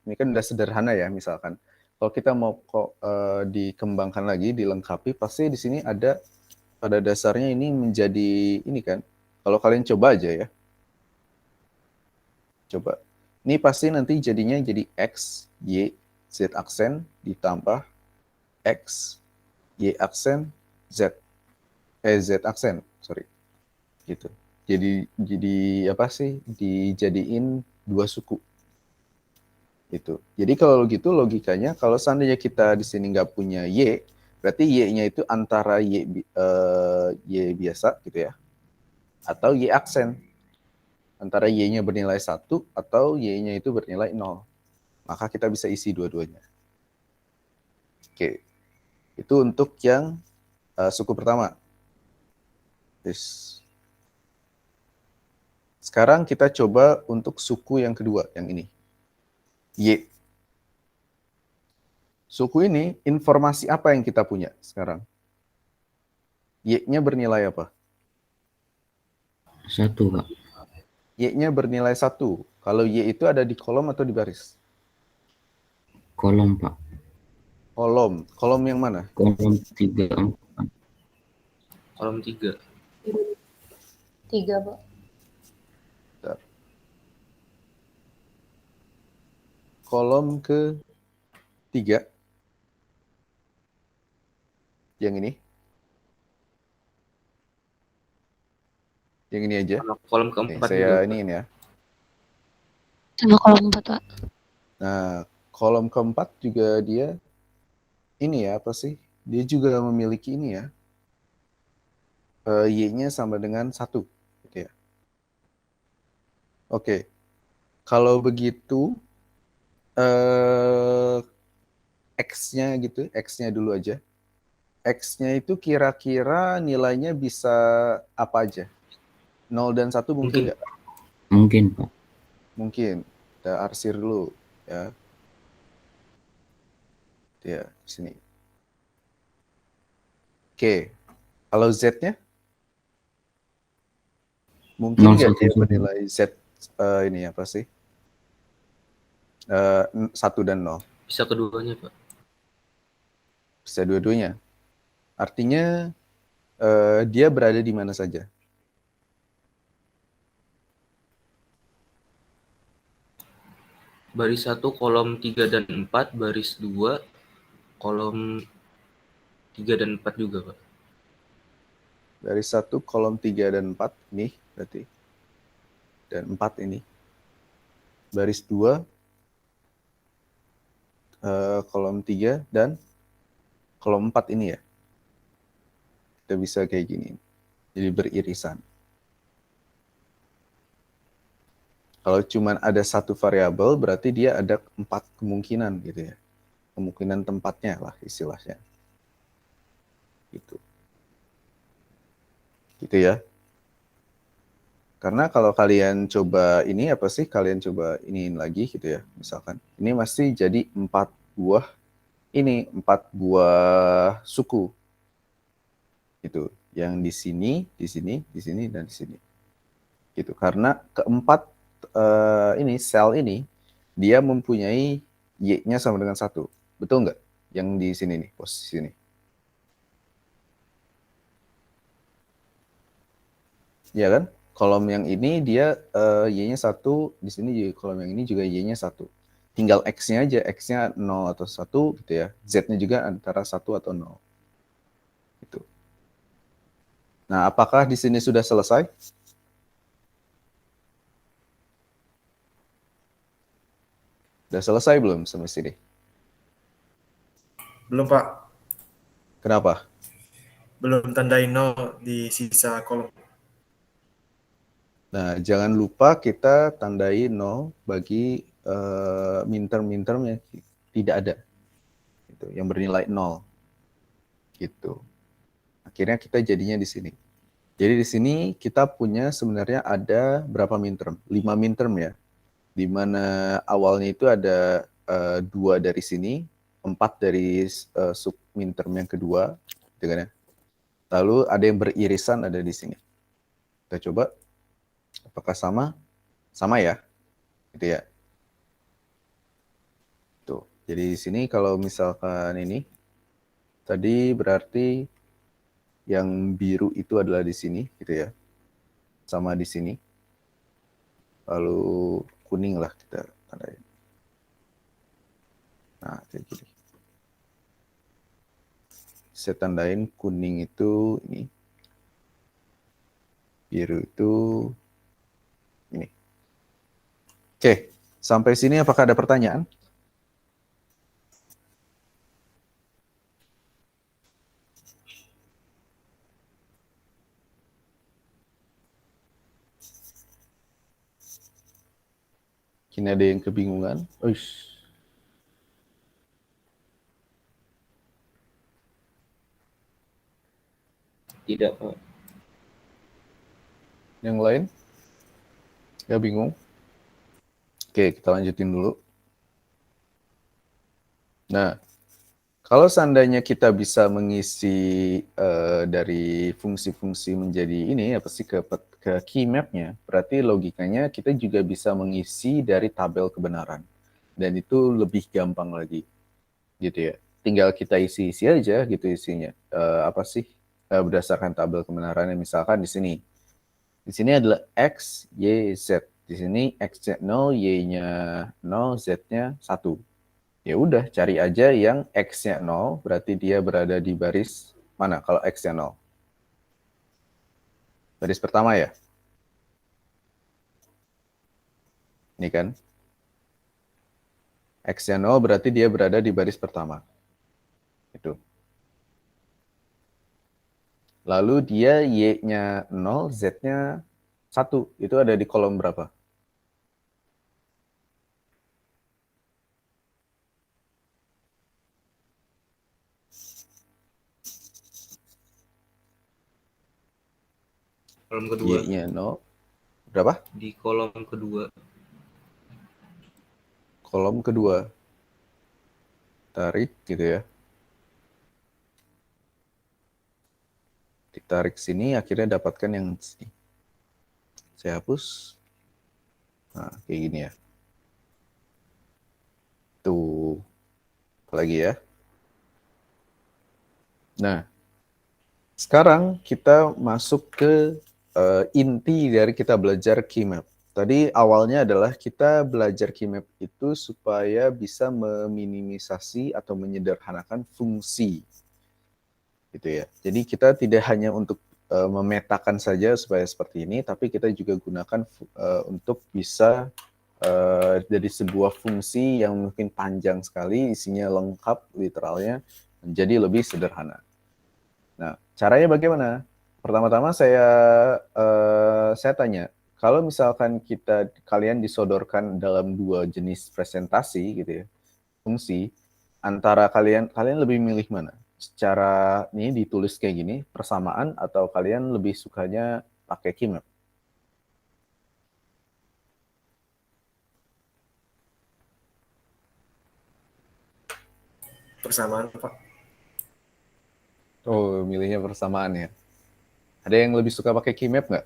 ini kan udah sederhana ya misalkan. Kalau kita mau dikembangkan lagi, dilengkapi, pasti di sini ada pada dasarnya ini menjadi ini kan. Kalau kalian coba aja ya. Coba. Ini pasti nanti jadinya jadi X, Y, Z aksen ditambah X, Y aksen, Z. Z aksen, sorry. Gitu. Jadi apa sih? Dijadiin 2 suku. Gitu. Jadi kalau gitu logikanya kalau seandainya kita di sini nggak punya Y, berarti Y-nya itu antara Y biasa gitu ya. Atau Y aksen. Antara Y-nya bernilai 1 atau Y-nya itu bernilai 0. Maka kita bisa isi dua-duanya. Oke. Itu untuk yang suku pertama. Yes. Sekarang kita coba untuk suku yang kedua, yang ini. Y. Suku ini, informasi apa yang kita punya sekarang? Y-nya bernilai apa? 1, Pak. Y-nya bernilai 1. Kalau Y itu ada di kolom atau di baris? Kolom, Pak. Kolom. Kolom yang mana? Kolom 3, 4. Kolom 3. 3, Pak. Bentar. Kolom ke 3. Yang ini. Yang ini aja. Kolom Nih, keempat saya juga. iniin ya. Sama kolom 4, Pak. Nah, kolom keempat juga dia ini ya, apa sih? Dia juga memiliki ini ya. Y-nya sama dengan 1. Gitu ya. Oke. Kalau begitu, X-nya gitu, X-nya dulu aja. X-nya itu kira-kira nilainya bisa apa aja? 0 dan 1 mungkin nggak? Mungkin, Pak. Mungkin. Kita arsir dulu ya. Ya, sini. Oke. Kalau Z-nya? Mungkin 0, nggak 1, dia 1. bernilai Z ini apa sih? 1 dan 0. Bisa keduanya, Pak. Bisa dua-duanya. Artinya dia berada di mana saja. Baris 1, kolom 3 dan 4, baris 2, kolom 3 dan 4 juga, Pak. Dari 1, kolom 3 dan 4 nih berarti. Dan 4 ini. Baris 2, kolom 3 dan kolom 4 ini ya. Kita bisa kayak gini. Jadi beririsan. Kalau cuma ada satu variabel, berarti dia ada 4 kemungkinan gitu ya. Kemungkinan tempatnya lah istilahnya. Gitu. Gitu ya. Karena kalau kalian coba ini apa sih? Kalian coba iniin lagi gitu ya. Misalkan. Ini masih jadi 4 buah. Ini 4 buah suku. Gitu. Yang di sini, di sini, di sini, dan di sini. Gitu. Karena keempat ini sel ini dia mempunyai Y-nya sama dengan 1. Betul nggak? Yang di sini nih, posisi ini. Ya kan? Kolom yang ini dia Y-nya 1, di sini juga kolom yang ini juga Y-nya 1. Tinggal X-nya aja, X-nya 0 atau 1 gitu ya. Z-nya juga antara 1 atau 0. Gitu. Nah, apakah di sini sudah selesai? Sudah selesai belum sampai sini? Belum, Pak. Kenapa? Belum tandain 0 di sisa kolom. Nah, jangan lupa kita tandai 0 bagi minterm yang tidak ada. Gitu, yang bernilai 0. Gitu. Akhirnya kita jadinya di sini. Jadi di sini kita punya sebenarnya ada berapa minterm? 5 minterm ya. Di mana awalnya itu ada 2 dari sini, 4 dari sub minterm yang kedua, gitu kan ya. Lalu ada yang beririsan ada di sini. Kita coba apakah sama? Sama ya. Gitu ya. Tuh. Jadi di sini kalau misalkan ini tadi berarti yang biru itu adalah di sini gitu ya. Sama di sini. Lalu kuning lah kita tandain. Nah, kayak gini. Saya tandain kuning itu ini. Biru itu ini. Oke, sampai sini apakah ada pertanyaan? Kini ada yang kebingungan. Uish. Tidak, Pak. Yang lain? Ya bingung? Oke, kita lanjutin dulu. Nah, kalau seandainya kita bisa mengisi dari fungsi-fungsi menjadi ini, apa sih, ke key map-nya, berarti logikanya kita juga bisa mengisi dari tabel kebenaran. Dan itu lebih gampang lagi, gitu ya. Tinggal kita isi-isi aja gitu isinya. Apa sih, berdasarkan tabel kebenarannya, misalkan di sini. Di sini adalah X, Y, Z. Di sini X-nya 0, Y-nya 0, Z-nya 1. Ya udah, cari aja yang X-nya 0, berarti dia berada di baris mana kalau X-nya 0? Baris pertama ya? Ini kan? X-nya 0 berarti dia berada di baris pertama. Itu. Lalu dia Y-nya 0, Z-nya 1. Itu ada di kolom berapa? Kolom kedua. Y-nya 0. Berapa? Di kolom kedua. Kolom kedua. Tarik gitu ya. Ditarik sini, akhirnya dapatkan yang sini. Saya hapus. Nah, kayak gini ya. Tuh. Apalagi ya. Nah, sekarang kita masuk ke inti dari kita belajar key map. Tadi awalnya adalah kita belajar key map itu supaya bisa meminimisasi atau menyederhanakan fungsi. Gitu ya. Jadi kita tidak hanya untuk memetakan saja supaya seperti ini, tapi kita juga gunakan untuk bisa dari sebuah fungsi yang mungkin panjang sekali, isinya lengkap literalnya, menjadi lebih sederhana. Nah, caranya bagaimana? Pertama-tama saya tanya, kalau misalkan kalian disodorkan dalam 2 jenis presentasi gitu ya, fungsi, antara kalian lebih milih mana? Secara ini ditulis kayak gini, persamaan, atau kalian lebih sukanya pakai key map? Persamaan, Pak. Oh, milihnya persamaan ya. Ada yang lebih suka pakai key map nggak?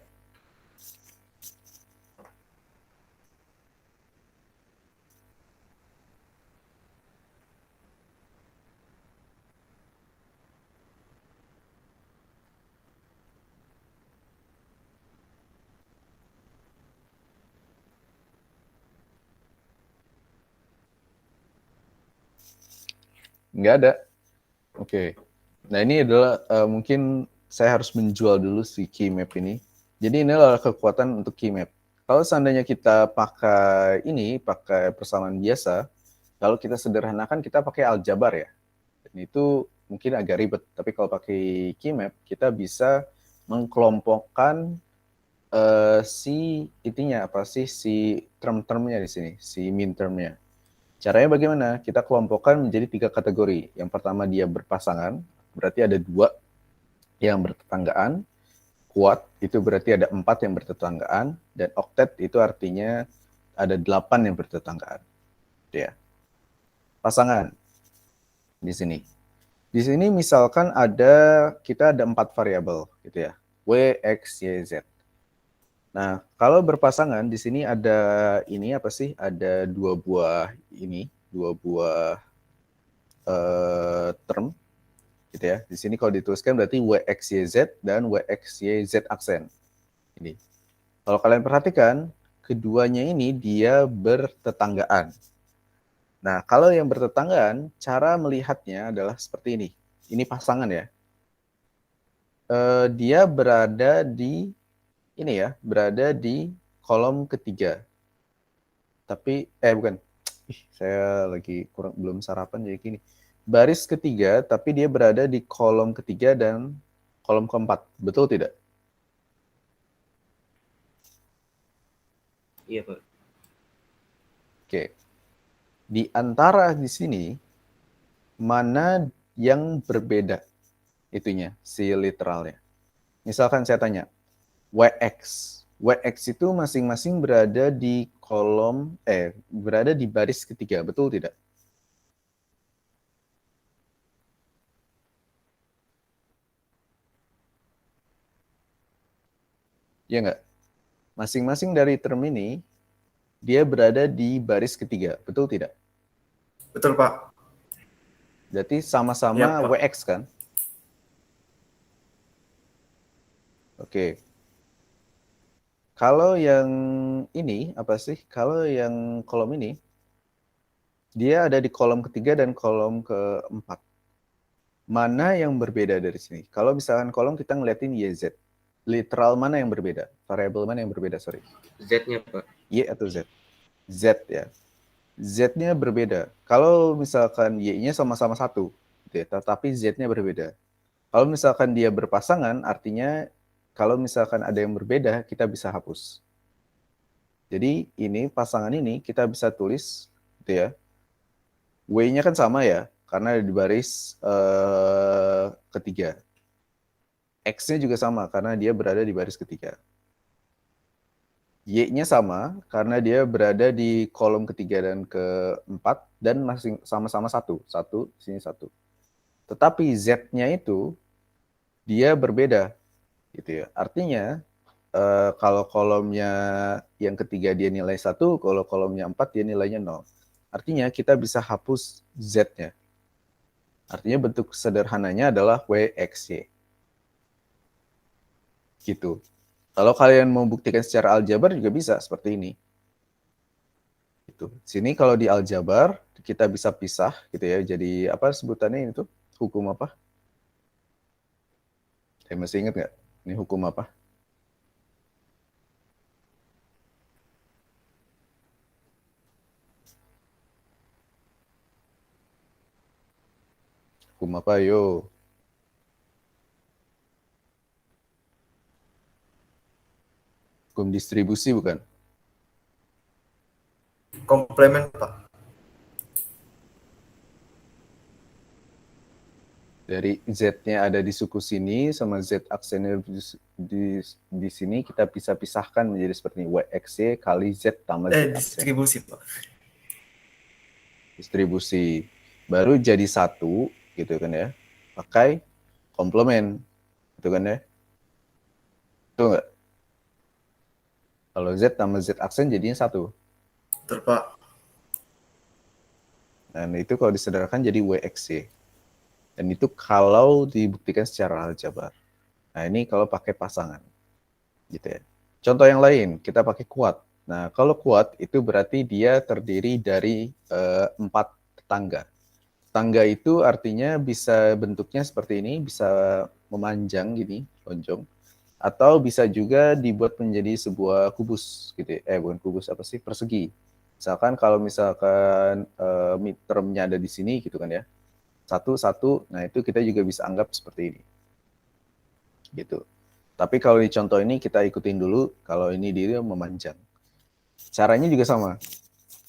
Nggak ada. Oke. Nah, ini adalah mungkin saya harus menjual dulu si key map ini. Jadi ini adalah kekuatan untuk key map. Kalau seandainya kita pakai persamaan biasa, kalau kita sederhanakan kita pakai aljabar ya. Dan itu mungkin agak ribet. Tapi kalau pakai key map, kita bisa mengkelompokkan si itunya apa sih, si term-termnya di sini, si min termnya. Caranya bagaimana? Kita kelompokkan menjadi 3 kategori. Yang pertama dia berpasangan, berarti ada 2 yang bertetanggaan. Kuat itu berarti ada 4 yang bertetanggaan, dan oktet itu artinya ada 8 yang bertetanggaan. Ya. Pasangan di sini. Di sini misalkan kita ada 4 variabel gitu ya. W, X, Y, Z. Nah, kalau berpasangan di sini ada ini apa sih? Ada 2 buah term gitu ya. Di sini kalau dituliskan berarti WXYZ dan WXYZ aksen. Ini. Kalau kalian perhatikan, keduanya ini dia bertetanggaan. Nah, kalau yang bertetanggaan, cara melihatnya adalah seperti ini. Ini pasangan ya. Dia berada di kolom ketiga. Tapi, bukan. Saya lagi belum sarapan jadi gini. Baris ketiga, tapi dia berada di kolom ketiga dan kolom keempat. Betul tidak? Iya, Pak. Oke. Di antara di sini, mana yang berbeda itunya, si literalnya. Misalkan saya tanya, WX. WX itu masing-masing berada di berada di baris ketiga, betul tidak? Ya enggak? Masing-masing dari term ini, dia berada di baris ketiga, betul tidak? Betul, Pak. Berarti sama-sama Iya, Pak. WX kan? Oke. Kalau yang ini, apa sih? Kalau yang kolom ini, dia ada di kolom ketiga dan kolom keempat. Mana yang berbeda dari sini? Kalau misalkan kolom kita ngeliatin YZ. Literal mana yang berbeda? Variabel mana yang berbeda, sorry? Z-nya, Pak. Y atau Z? Z ya. Z-nya berbeda. Kalau misalkan Y-nya sama-sama 1, gitu ya, tetapi Z-nya berbeda. Kalau misalkan dia berpasangan, artinya kalau misalkan ada yang berbeda, kita bisa hapus. Jadi ini pasangan ini kita bisa tulis, gitu ya. W-nya kan sama ya, karena di baris ketiga. X-nya juga sama, karena dia berada di baris ketiga. Y-nya sama, karena dia berada di kolom ketiga dan keempat, dan masing sama-sama 1. 1, sini 1. Tetapi Z-nya itu, dia berbeda. Gitu ya. Artinya, kalau kolomnya yang ketiga dia nilai 1, kalau kolomnya 4 dia nilainya 0. Artinya kita bisa hapus Z-nya. Artinya bentuk sederhananya adalah WXY. Gitu. Kalau kalian mau buktikan secara aljabar juga bisa seperti ini. Gitu. Sini kalau di aljabar kita bisa pisah gitu ya. Jadi apa sebutannya itu? Hukum apa? Masih ingat nggak? Ini hukum apa? Hukum apa, yo? Hukum distribusi bukan? Komplement, Pak. Dari Z-nya ada di suku sini sama Z aksennya di sini kita bisa pisahkan menjadi seperti ini. WXY kali Z tambah Z aksen. Distribusi, Pak. Distribusi. Baru jadi 1 gitu kan ya. Pakai komplement. Gitu kan ya. Betul nggak? Kalau Z tambah Z aksen jadinya 1. Betul, Pak. Dan itu kalau disederhanakan jadi WXY. Dan itu kalau dibuktikan secara aljabar. Nah, ini kalau pakai pasangan. Gitu ya. Contoh yang lain, kita pakai kuat. Nah, kalau kuat itu berarti dia terdiri dari 4 tetangga. Tetangga itu artinya bisa bentuknya seperti ini, bisa memanjang gini, lonjong. Atau bisa juga dibuat menjadi sebuah kubus gitu ya. Bukan kubus, apa sih? Persegi. Misalkan kalau misalkan midterm-nya ada di sini gitu kan ya. 1, 1, nah itu kita juga bisa anggap seperti ini. Gitu. Tapi kalau di contoh ini kita ikutin dulu, kalau ini dia memanjang. Caranya juga sama.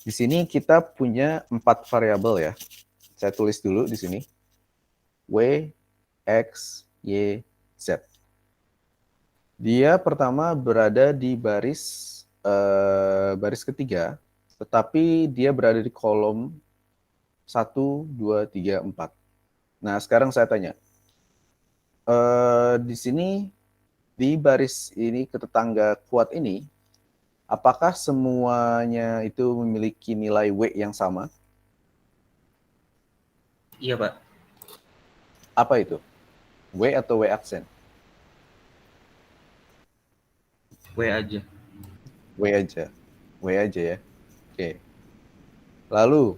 Di sini kita punya 4 variabel ya. Saya tulis dulu di sini. W, X, Y, Z. Dia pertama berada di baris ketiga, tetapi dia berada di kolom 1, 2, 3, 4. Nah, sekarang saya tanya. Di sini, di baris ini ketetangga kuat ini, apakah semuanya itu memiliki nilai W yang sama? Iya, Pak. Apa itu? W atau W aksen? W aja. W aja. W aja ya. Oke. Lalu,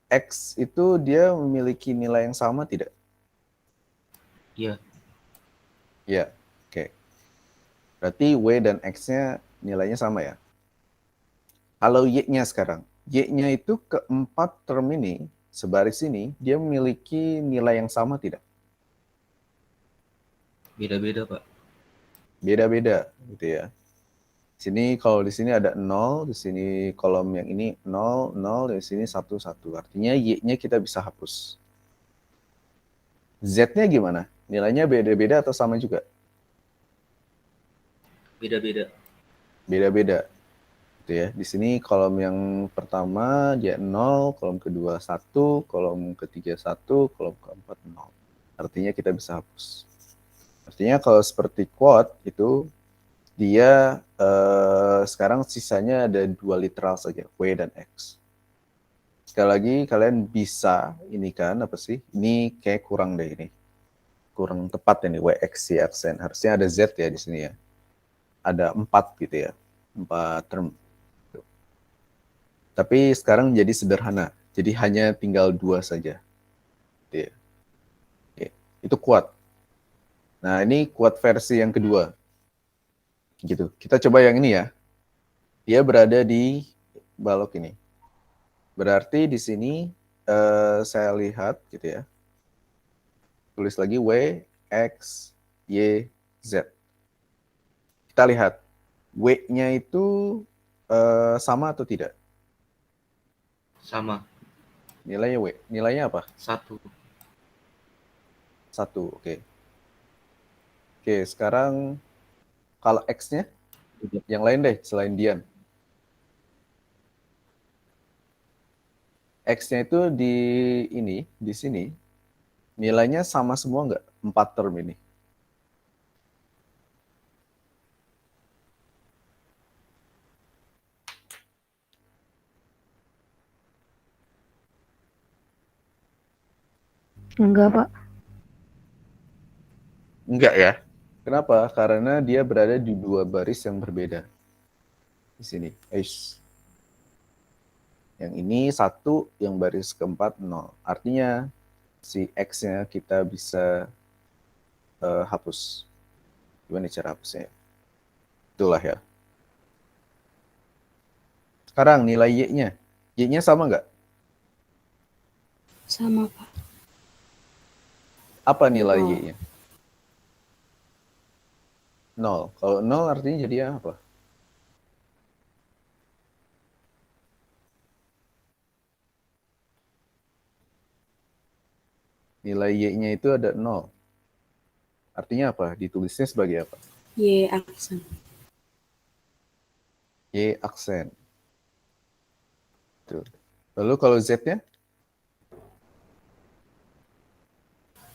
X itu dia memiliki nilai yang sama tidak? Iya. Ya, oke. Berarti W dan X-nya nilainya sama ya? Kalau Y-nya sekarang. Y-nya itu keempat term ini, sebaris ini, dia memiliki nilai yang sama tidak? Beda-beda, Pak. Beda-beda, gitu ya. Sini kalau di sini ada 0, di sini kolom yang ini 0, 0, di sini 1, 1. Artinya Y-nya kita bisa hapus. Z-nya gimana? Nilainya beda-beda atau sama juga? Beda-beda. Beda-beda. Gitu ya. Di sini kolom yang pertama dia 0, kolom kedua 1, kolom ketiga 1, kolom keempat 0. Artinya kita bisa hapus. Artinya kalau seperti quote itu dia sekarang sisanya ada 2 literal saja, W dan X. Sekali lagi kalian bisa ini kan apa sih? Ini kayak kurang deh ini. Kurang tepat ini W, X, Y aksen. Harusnya ada Z ya di sini ya. Ada 4 gitu ya. 4 term. Tapi sekarang jadi sederhana. Jadi hanya tinggal 2 saja. Gitu ya. Oke. Itu kuat. Nah, ini kuat versi yang kedua. Gitu. Kita coba yang ini ya. Dia berada di balok ini. Berarti di sini saya lihat gitu ya. Tulis lagi W, X, Y, Z. Kita lihat. W-nya itu sama atau tidak? Sama. Nilainya W. Nilainya apa? 1. 1, oke. Oke, sekarang kalau X-nya, yang lain deh, selain Dian. X-nya itu di sini, nilainya sama semua nggak? 4 term ini. Enggak, Pak. Enggak ya. Kenapa? Karena dia berada di 2 baris yang berbeda. Di sini. Yang ini 1, yang baris keempat 0. Artinya si X-nya kita bisa hapus. Gimana cara hapusnya? Itulah ya. Sekarang nilai Y-nya. Y-nya sama nggak? Sama, Pak. Apa nilai 0. Y-nya? 0. Kalau 0 artinya jadi apa? Nilai Y-nya itu ada 0. Artinya apa? Ditulisnya sebagai apa? Y aksen. Y aksen. Tuh. Lalu kalau Z-nya?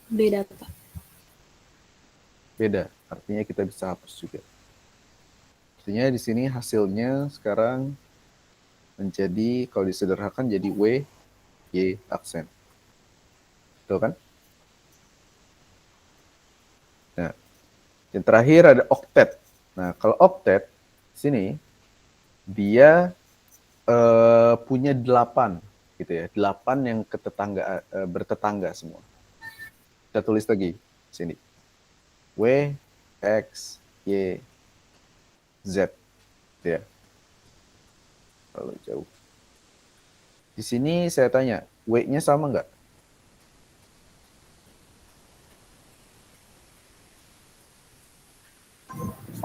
Beda, Pak. Beda. Artinya kita bisa hapus juga. Artinya di sini hasilnya sekarang menjadi, kalau disederhanakan jadi W, Y aksen. Betul kan? Nah, yang terakhir ada octet. Nah, kalau octet, sini, dia punya 8, gitu ya. 8 yang bertetangga semua. Kita tulis lagi, sini. W, X, Y, Z. Gitu ya. Kalau jauh. Di sini saya tanya, W-nya sama nggak?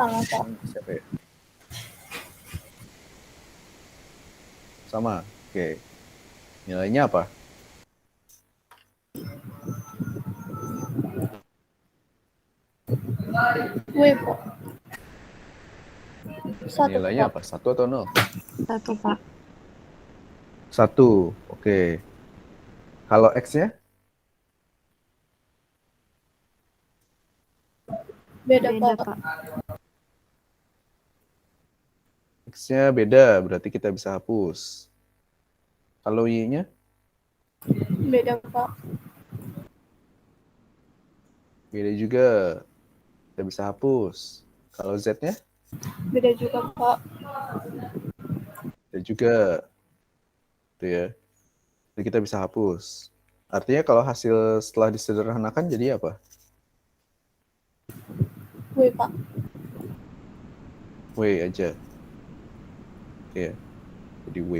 Sama-sama. Siapa ya? Sama. Oke. Nilainya apa? W, Pak. 1, Nilainya Pak. apa? 1 atau 0? 1 Pak. 1. Oke. Kalau X-nya? Beda, Beda Pak. Pak. X-nya beda, berarti kita bisa hapus. Kalau Y-nya? Beda, Pak. Beda juga. Kita bisa hapus. Kalau Z-nya? Beda juga, Pak. Beda juga. Itu ya. Jadi kita bisa hapus. Artinya kalau hasil setelah disederhanakan jadi apa? W, Pak. W aja. Oke. Jadi W.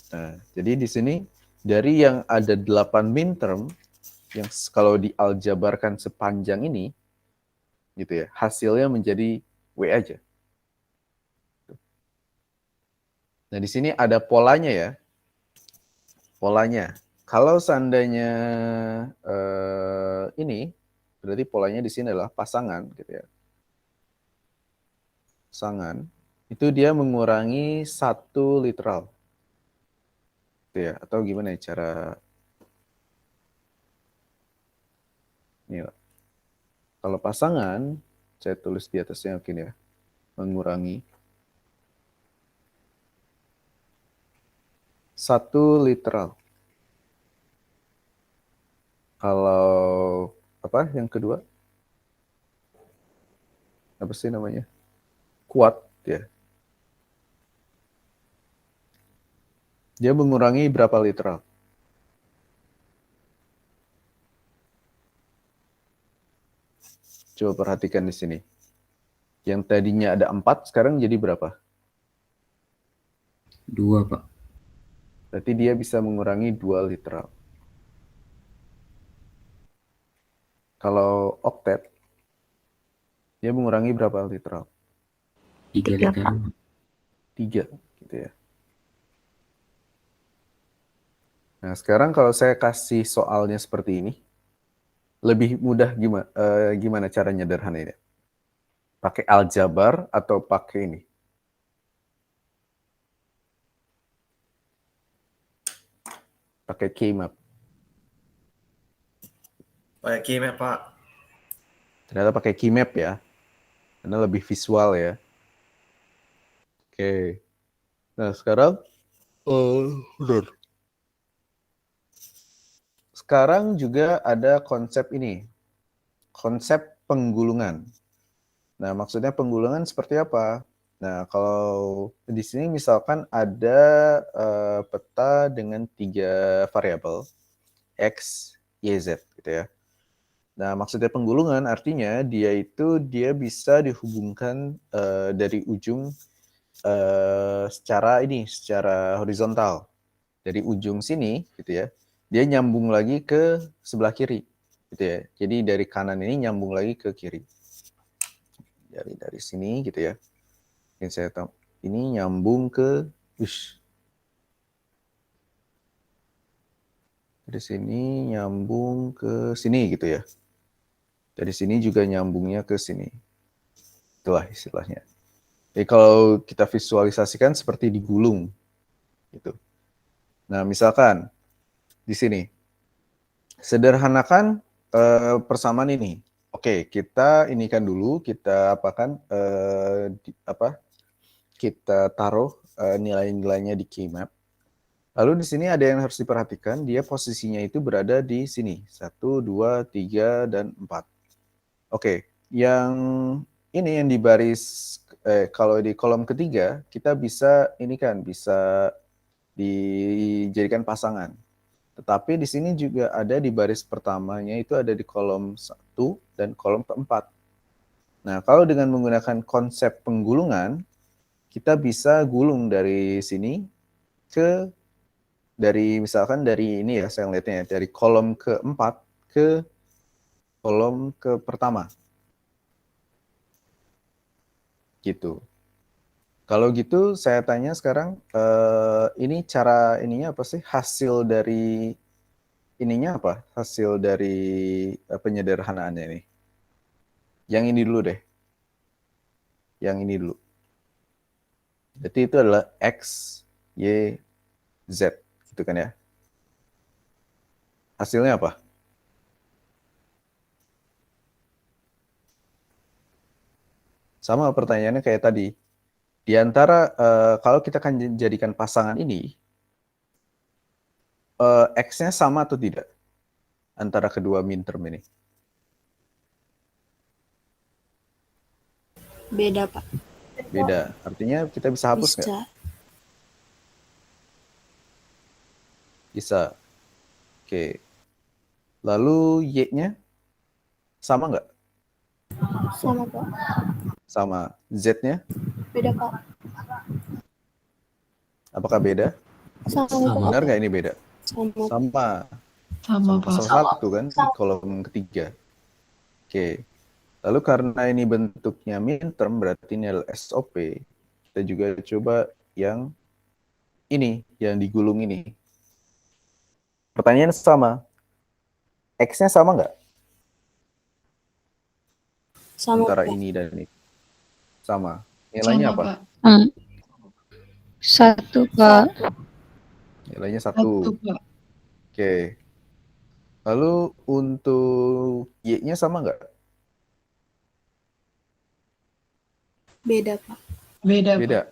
Nah, jadi di sini dari yang ada 8 minterm yang kalau dialjabarkan sepanjang ini gitu ya, hasilnya menjadi W aja. Nah, di sini ada polanya ya. Polanya. Kalau seandainya ini berarti polanya di sini adalah pasangan gitu ya. Pasangan itu dia mengurangi 1 literal. Gitu ya, atau gimana ya cara ini. Kalau pasangan, saya tulis di atasnya mungkin ya, mengurangi 1 literal. Kalau apa yang kedua? Apa sih namanya? Kuat ya. Dia mengurangi berapa literal? Coba perhatikan di sini. Yang tadinya ada 4, sekarang jadi berapa? 2, Pak. Berarti dia bisa mengurangi 2 literal. Kalau oktet, dia mengurangi berapa literal? 3 3, literal. 3, gitu ya. Nah, sekarang kalau saya kasih soalnya seperti ini, lebih mudah gimana cara nyederhanainnya? Pakai aljabar atau pakai ini? Pakai K-map. Pakai K-map, Pak. Ternyata pakai K-map ya. Karena lebih visual ya. Oke. Nah, sekarang benar. Sekarang juga ada konsep ini. Konsep penggulungan. Nah, maksudnya penggulungan seperti apa? Nah, kalau di sini misalkan ada peta dengan 3 variabel, X, Y, Z, gitu ya. Nah, maksudnya penggulungan artinya dia bisa dihubungkan dari ujung secara horizontal. Dari ujung sini, gitu ya, dia nyambung lagi ke sebelah kiri, gitu ya. Jadi dari kanan ini nyambung lagi ke kiri. Dari sini, gitu ya. Yang saya tahu ini nyambung ke dari sini nyambung ke sini gitu ya. Dari sini juga nyambungnya ke sini. Itulah istilahnya. Jadi kalau kita visualisasikan seperti digulung gitu. Nah, misalkan di sini sederhanakan persamaan ini. Oke, kita inikan dulu, kita apakan kita taruh nilai-nilainya di K-map. Lalu di sini ada yang harus diperhatikan, dia posisinya itu berada di sini. 1, 2, 3, dan 4. Oke, yang ini yang di baris, kalau di kolom ketiga, kita bisa bisa dijadikan pasangan. Tetapi di sini juga ada di baris pertamanya, itu ada di kolom 1 dan kolom keempat. Nah, kalau dengan menggunakan konsep penggulungan, kita bisa gulung dari sini misalkan dari ini ya, saya lihatnya ya, dari kolom keempat ke kolom ke pertama. Gitu. Kalau gitu saya tanya sekarang, ini cara ininya apa sih? Hasil dari ininya apa? Hasil dari penyederhanaannya ini. Yang ini dulu deh. Yang ini dulu. Jadi itu adalah X, Y, Z. Gitu kan ya. Hasilnya apa? Sama pertanyaannya kayak tadi. Di antara, kalau kita akan jadikan pasangan ini, X-nya sama atau tidak? Antara kedua min-term ini. Beda, Pak. Beda. Artinya kita bisa hapus nggak? Bisa. Bisa. Oke. Lalu Y-nya sama nggak? Sama, Pak. Sama. Z-nya Beda, Pak. apakah beda? Sama, Pak. Benar nggak ini beda? Sama. Sama. Sama, Pak. Salah satu kan di kolom ketiga. Oke. Lalu karena ini bentuknya min-term, berarti ini adalah SOP. Kita juga coba yang ini, yang digulung ini. Pertanyaan sama. X-nya sama nggak? Sama, Antara Pak. ini dan ini. Sama. Nilainya Sama, apa? Pak. 1, Pak. Nilainya 1. 1, Pak. Oke. Lalu untuk Y-nya sama nggak? Beda, Pak. Beda, Pak. Beda.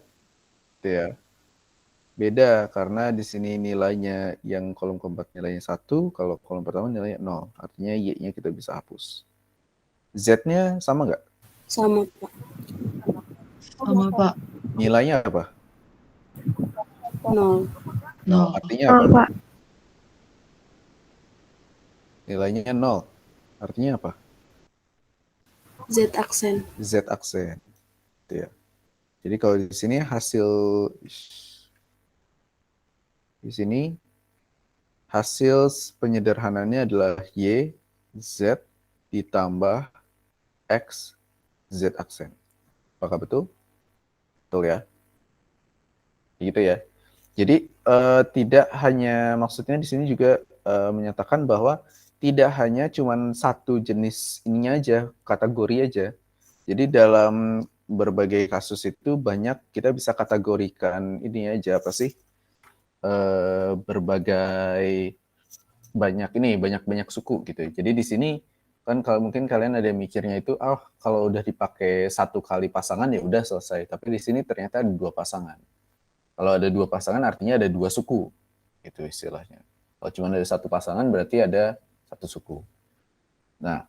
Gitu ya. Beda karena di sini nilainya yang kolom keempat nilainya 1, kalau kolom pertama nilainya 0. Artinya Y-nya kita bisa hapus. Z-nya sama nggak? Sama, Pak. Sama, Pak. Nilainya apa? 0. 0. Artinya Oh, apa? Pak. Nilainya 0. Artinya apa? Z aksen. Z aksen. Gitu ya. Jadi kalau di sini hasil penyederhanannya adalah Y, Z ditambah X, Z aksen. Apakah betul? Betul ya? Gitu ya. Jadi tidak hanya, maksudnya di sini juga menyatakan bahwa tidak hanya cuman satu jenis ininya aja, kategori aja. Jadi dalam berbagai kasus itu banyak kita bisa kategorikan ini aja apa sih? Berbagai banyak suku gitu. Jadi di sini kan kalau mungkin kalian ada yang mikirnya itu, kalau udah dipakai satu kali pasangan ya udah selesai. Tapi di sini ternyata ada 2 pasangan. Kalau ada 2 pasangan artinya ada 2 suku, gitu istilahnya. Kalau cuma ada 1 pasangan berarti ada 1 suku. Nah,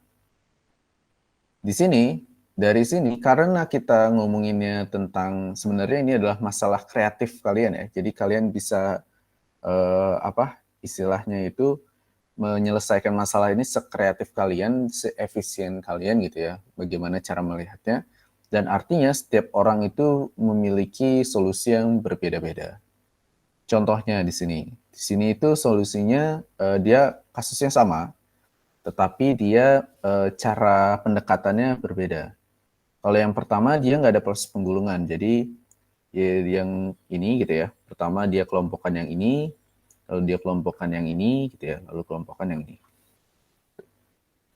dari sini karena kita ngomonginnya tentang sebenarnya ini adalah masalah kreatif kalian ya. Jadi kalian bisa istilahnya itu menyelesaikan masalah ini sekreatif kalian, seefisien kalian gitu ya. Bagaimana cara melihatnya. Dan artinya setiap orang itu memiliki solusi yang berbeda-beda. Contohnya di sini. Di sini itu solusinya dia kasusnya sama, tetapi dia cara pendekatannya berbeda. Kalau yang pertama dia nggak ada proses penggulungan, jadi yang ini gitu ya. Pertama dia kelompokkan yang ini, lalu dia kelompokkan yang ini gitu ya, lalu kelompokkan yang ini.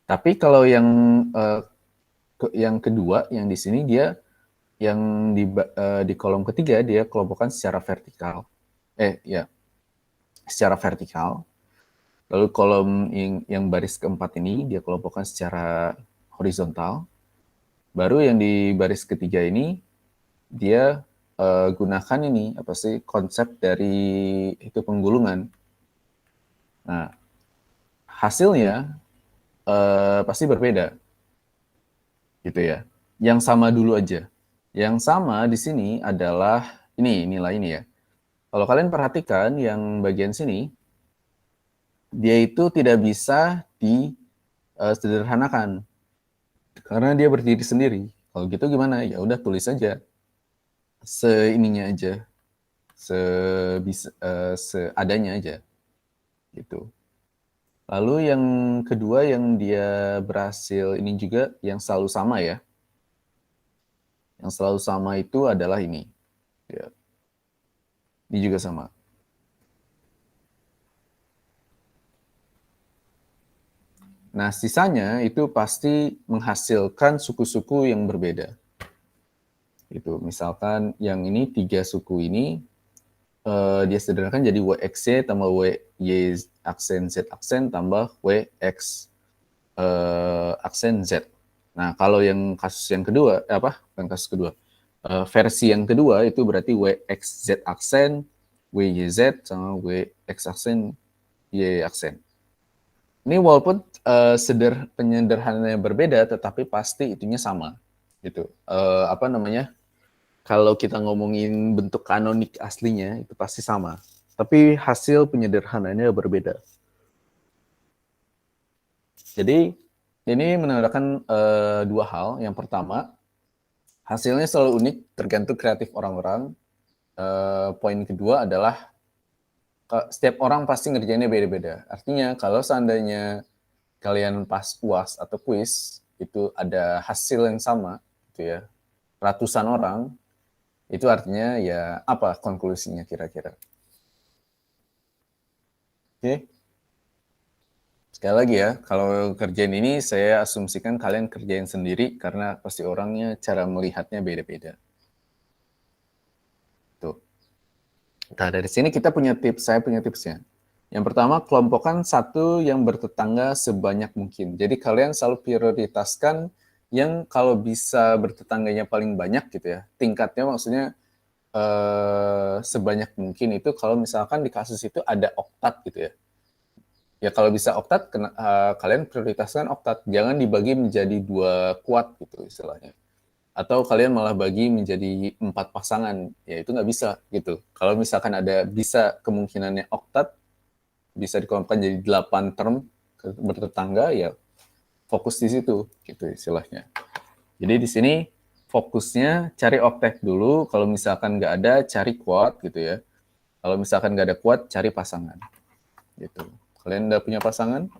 Tapi kalau yang kedua, yang di sini dia yang di kolom ketiga dia kelompokkan secara vertikal. Secara vertikal. Lalu kolom yang baris keempat ini dia kelompokkan secara horizontal. Baru yang di baris ketiga ini dia gunakan ini konsep dari itu penggulungan. Nah, hasilnya pasti berbeda. Gitu ya. Yang sama dulu aja. Yang sama di sini adalah nilai ini ya. Kalau kalian perhatikan yang bagian sini, dia itu tidak bisa disederhanakan karena dia berdiri sendiri. Kalau gitu gimana? Ya udah tulis aja seininya aja, seadanya aja, gitu. Lalu yang kedua yang dia berhasil ini juga yang selalu sama ya. Yang selalu sama itu adalah ini. Ya. Ini juga sama. Nah, sisanya itu pasti menghasilkan suku-suku yang berbeda. Itu misalkan yang ini 3 suku ini dia sederhanakan jadi WXY tambah WY aksen Z aksen tambah WX aksen Z. Nah, kalau yang kasus yang kedua, bukan kasus kedua, versi yang kedua itu berarti WXZ aksen, WYZ sama WX aksen, Y aksen. Ini walaupun penyederhanaannya berbeda, tetapi pasti itunya sama. Gitu. Kalau kita ngomongin bentuk kanonik aslinya, itu pasti sama. Tapi hasil penyederhanaannya berbeda. Jadi, ini menandakan dua hal. Yang pertama, hasilnya selalu unik, tergantung kreatif orang-orang. Poin kedua adalah, setiap orang pasti ngerjainnya beda-beda. Artinya, kalau seandainya kalian pas UAS atau kuis, itu ada hasil yang sama, gitu ya, ratusan orang, itu artinya ya apa konklusinya kira-kira? Oke. Sekali lagi ya, kalau kerjaan ini saya asumsikan kalian kerjain sendiri karena pasti orangnya cara melihatnya beda-beda. Tuh. Nah, dari sini kita punya tips, saya punya tipsnya. Yang pertama, kelompokkan satu yang bertetangga sebanyak mungkin. Jadi kalian selalu prioritaskan yang kalau bisa bertetangganya paling banyak gitu ya. Tingkatnya maksudnya sebanyak mungkin itu kalau misalkan di kasus itu ada oktat gitu ya. Ya kalau bisa oktat, kalian prioritaskan oktat. Jangan dibagi menjadi 2 kuat gitu istilahnya. Atau kalian malah bagi menjadi 4 pasangan, ya itu nggak bisa gitu. Kalau misalkan ada bisa kemungkinannya oktat, bisa dikelompokkan jadi 8 term bertetangga, ya fokus di situ gitu istilahnya. Jadi di sini fokusnya cari oktet dulu, kalau misalkan nggak ada, cari kuat gitu ya. Kalau misalkan nggak ada kuat, cari pasangan gitu. Kalian udah punya pasangan?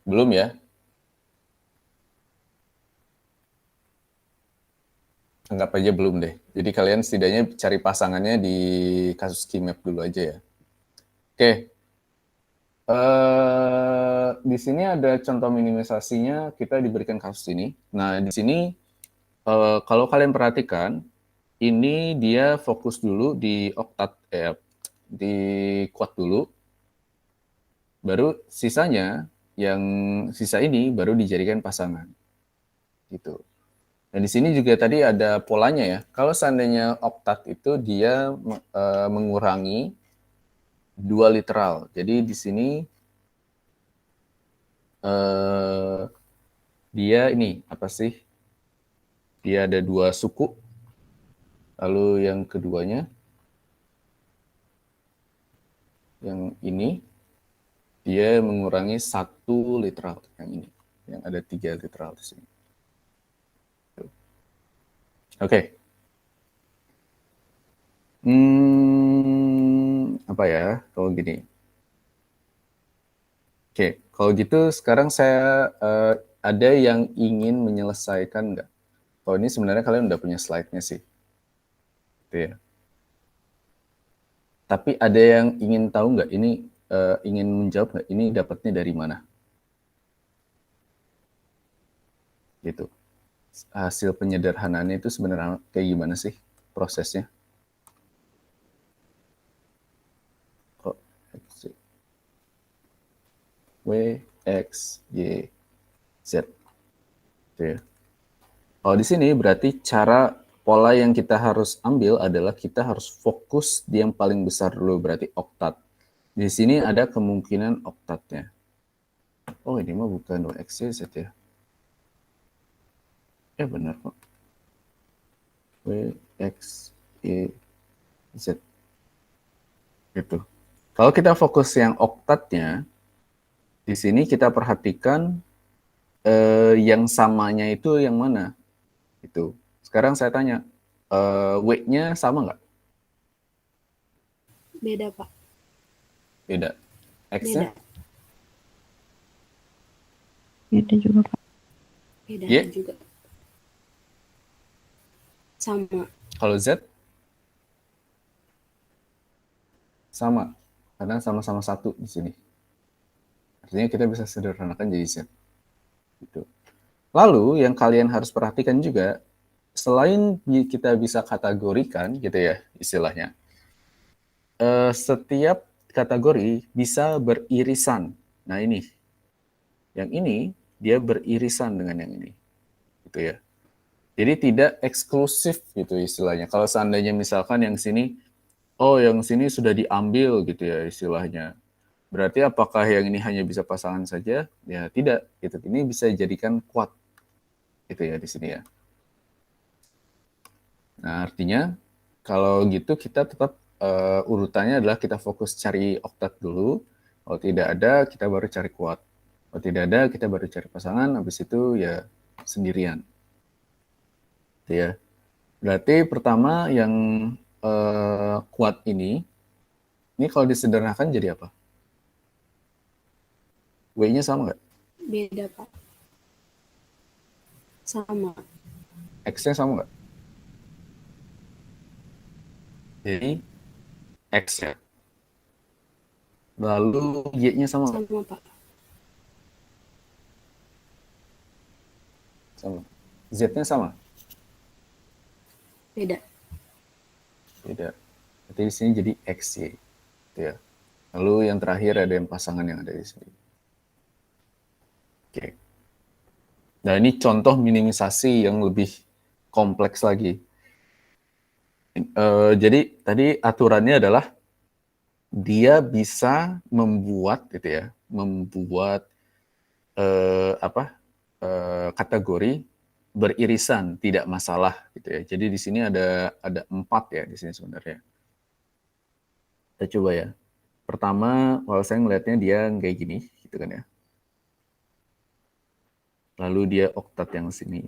Belum ya? Anggap aja belum deh. Jadi kalian setidaknya cari pasangannya di kasus KeyMap dulu aja ya. Oke. Di sini ada contoh minimisasinya, kita diberikan kasus ini. Nah, di sini kalau kalian perhatikan, ini dia fokus dulu di oktat, di kuat dulu, baru sisanya, yang sisa ini baru dijadikan pasangan. Gitu. Dan di sini juga tadi ada polanya ya. Kalau seandainya oktat itu dia mengurangi 2 literal. Jadi di sini dia ini apa sih? Dia ada 2 suku. Lalu yang keduanya, yang ini, dia mengurangi 1 literal. Yang ini, yang ada 3 literal di sini. Oke. Apa ya kalau gini? Oke, kalau gitu sekarang saya ada yang ingin menyelesaikan nggak? Kalau ini sebenarnya kalian udah punya slide-nya sih. Gitu ya. Tapi ada yang ingin tahu nggak ini, ingin menjawab nggak ini dapatnya dari mana? Gitu. Hasil penyederhanaannya itu sebenarnya kayak gimana sih prosesnya? Kok W, X, Y, Z. Gitu ya. Kalau di sini berarti pola yang kita harus ambil adalah kita harus fokus di yang paling besar dulu, berarti oktat. Di sini ada kemungkinan oktatnya. Oh, ini mah bukan WXYZ ya. Benar kok. W, X, Y, Z. Gitu. Kalau kita fokus yang oktatnya, di sini kita perhatikan yang samanya itu yang mana. Itu. Sekarang saya tanya, W-nya sama nggak? Beda, Pak. Beda. X-nya? Beda juga, Pak. Beda Y? juga. Sama. Kalau Z? Sama. Karena sama-sama satu di sini. Artinya kita bisa sederhanakan jadi Z. Gitu. Lalu yang kalian harus perhatikan juga, selain kita bisa kategorikan gitu ya istilahnya, setiap kategori bisa beririsan. Nah ini, yang ini dia beririsan dengan yang ini, gitu ya. Jadi tidak eksklusif gitu istilahnya. Kalau seandainya misalkan yang sini, oh yang sini sudah diambil gitu ya istilahnya. Berarti apakah yang ini hanya bisa pasangan saja? Ya tidak. Gitu. Ini bisa dijadikan kuat, gitu ya di sini ya. Nah artinya kalau gitu kita tetap urutannya adalah kita fokus cari oktat dulu. Kalau tidak ada kita baru cari kuat. Kalau tidak ada kita baru cari pasangan. Habis itu ya sendirian. Gitu ya. Berarti pertama yang kuat ini kalau disederhanakan jadi apa? W-nya sama nggak? Beda, Pak. Sama. X-nya sama nggak? Jadi X ya. Lalu Y-nya sama nggak? Sama, Pak. Sama. Z-nya sama? Beda. Beda. Berarti di sini jadi XY. Gitu ya. Lalu yang terakhir ada yang pasangan yang ada di sini. Oke. Nah ini contoh minimisasi yang lebih kompleks lagi. Jadi tadi aturannya adalah dia bisa membuat gitu ya, membuat kategori beririsan, tidak masalah gitu ya. Jadi di sini ada 4 ya di sini sebenarnya. Kita coba ya. Pertama, kalau saya melihatnya dia kayak gini, gitu kan ya. Lalu dia oktat yang sini,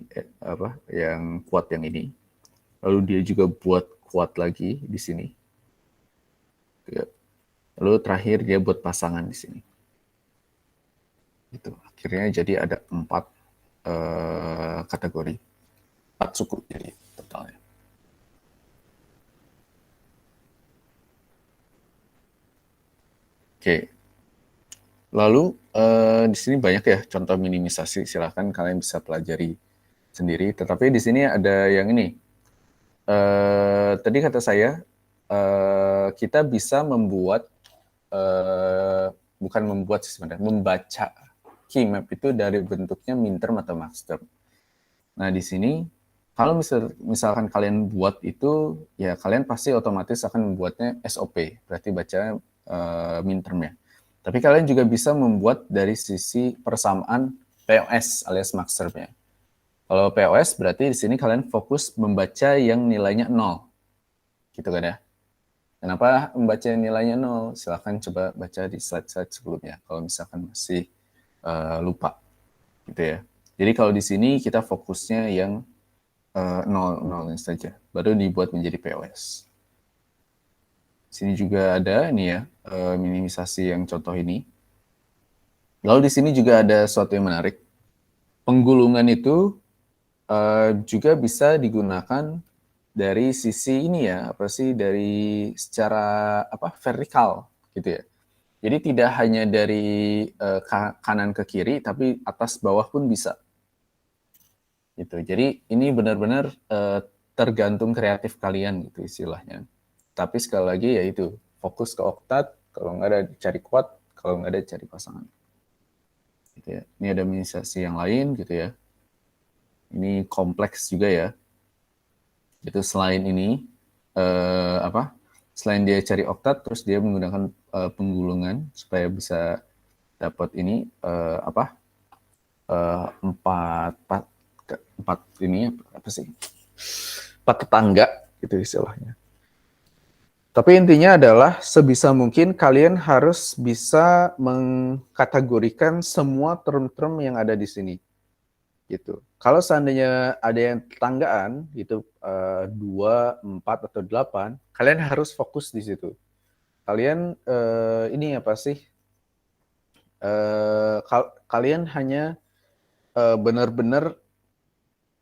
yang kuat yang ini. Lalu dia juga buat kuat lagi di sini. Gitu ya. Lalu terakhir dia buat pasangan di sini. Gitu. Akhirnya jadi ada 4 kategori, 4 suku jadi totalnya. Oke. Lalu di sini banyak ya contoh minimisasi, silakan kalian bisa pelajari sendiri. Tetapi di sini ada yang ini. Tadi kata saya kita bisa membuat bukan membuat sih sebenarnya, membaca key map itu dari bentuknya minterm atau maxterm. Nah di sini kalau misalkan kalian buat itu, ya kalian pasti otomatis akan membuatnya SOP, berarti baca mintermnya. Tapi kalian juga bisa membuat dari sisi persamaan POS alias maxtermnya. Kalau POS berarti di sini kalian fokus membaca yang nilainya 0, gitu kan ya. Kenapa membaca nilainya 0? Silahkan coba baca di slide-slide sebelumnya kalau misalkan masih lupa, gitu ya. Jadi kalau di sini kita fokusnya yang 0 saja, baru dibuat menjadi POS. Sini juga ada ini ya minimisasi yang contoh ini. Lalu di sini juga ada sesuatu yang menarik. Penggulungan itu juga bisa digunakan dari sisi ini ya, dari secara vertikal gitu ya. Jadi tidak hanya dari kanan ke kiri, tapi atas bawah pun bisa. Gitu. Jadi ini benar-benar tergantung kreatif kalian gitu istilahnya. Tapi sekali lagi ya itu, fokus ke oktat, kalau nggak ada cari kuat, kalau nggak ada cari pasangan. Gitu ya. Ini ada minimisasi yang lain gitu ya. Ini kompleks juga ya. Itu selain ini selain dia cari oktat, terus dia menggunakan penggulungan supaya bisa dapat ini empat ini apa sih? 4 tetangga gitu istilahnya. Tapi intinya adalah sebisa mungkin kalian harus bisa mengkategorikan semua term-term yang ada di sini. Gitu. Kalau seandainya ada yang tetanggaan gitu 2, 4 atau 8, kalian harus fokus di situ. Kalian ini apa sih? Kalian hanya benar-benar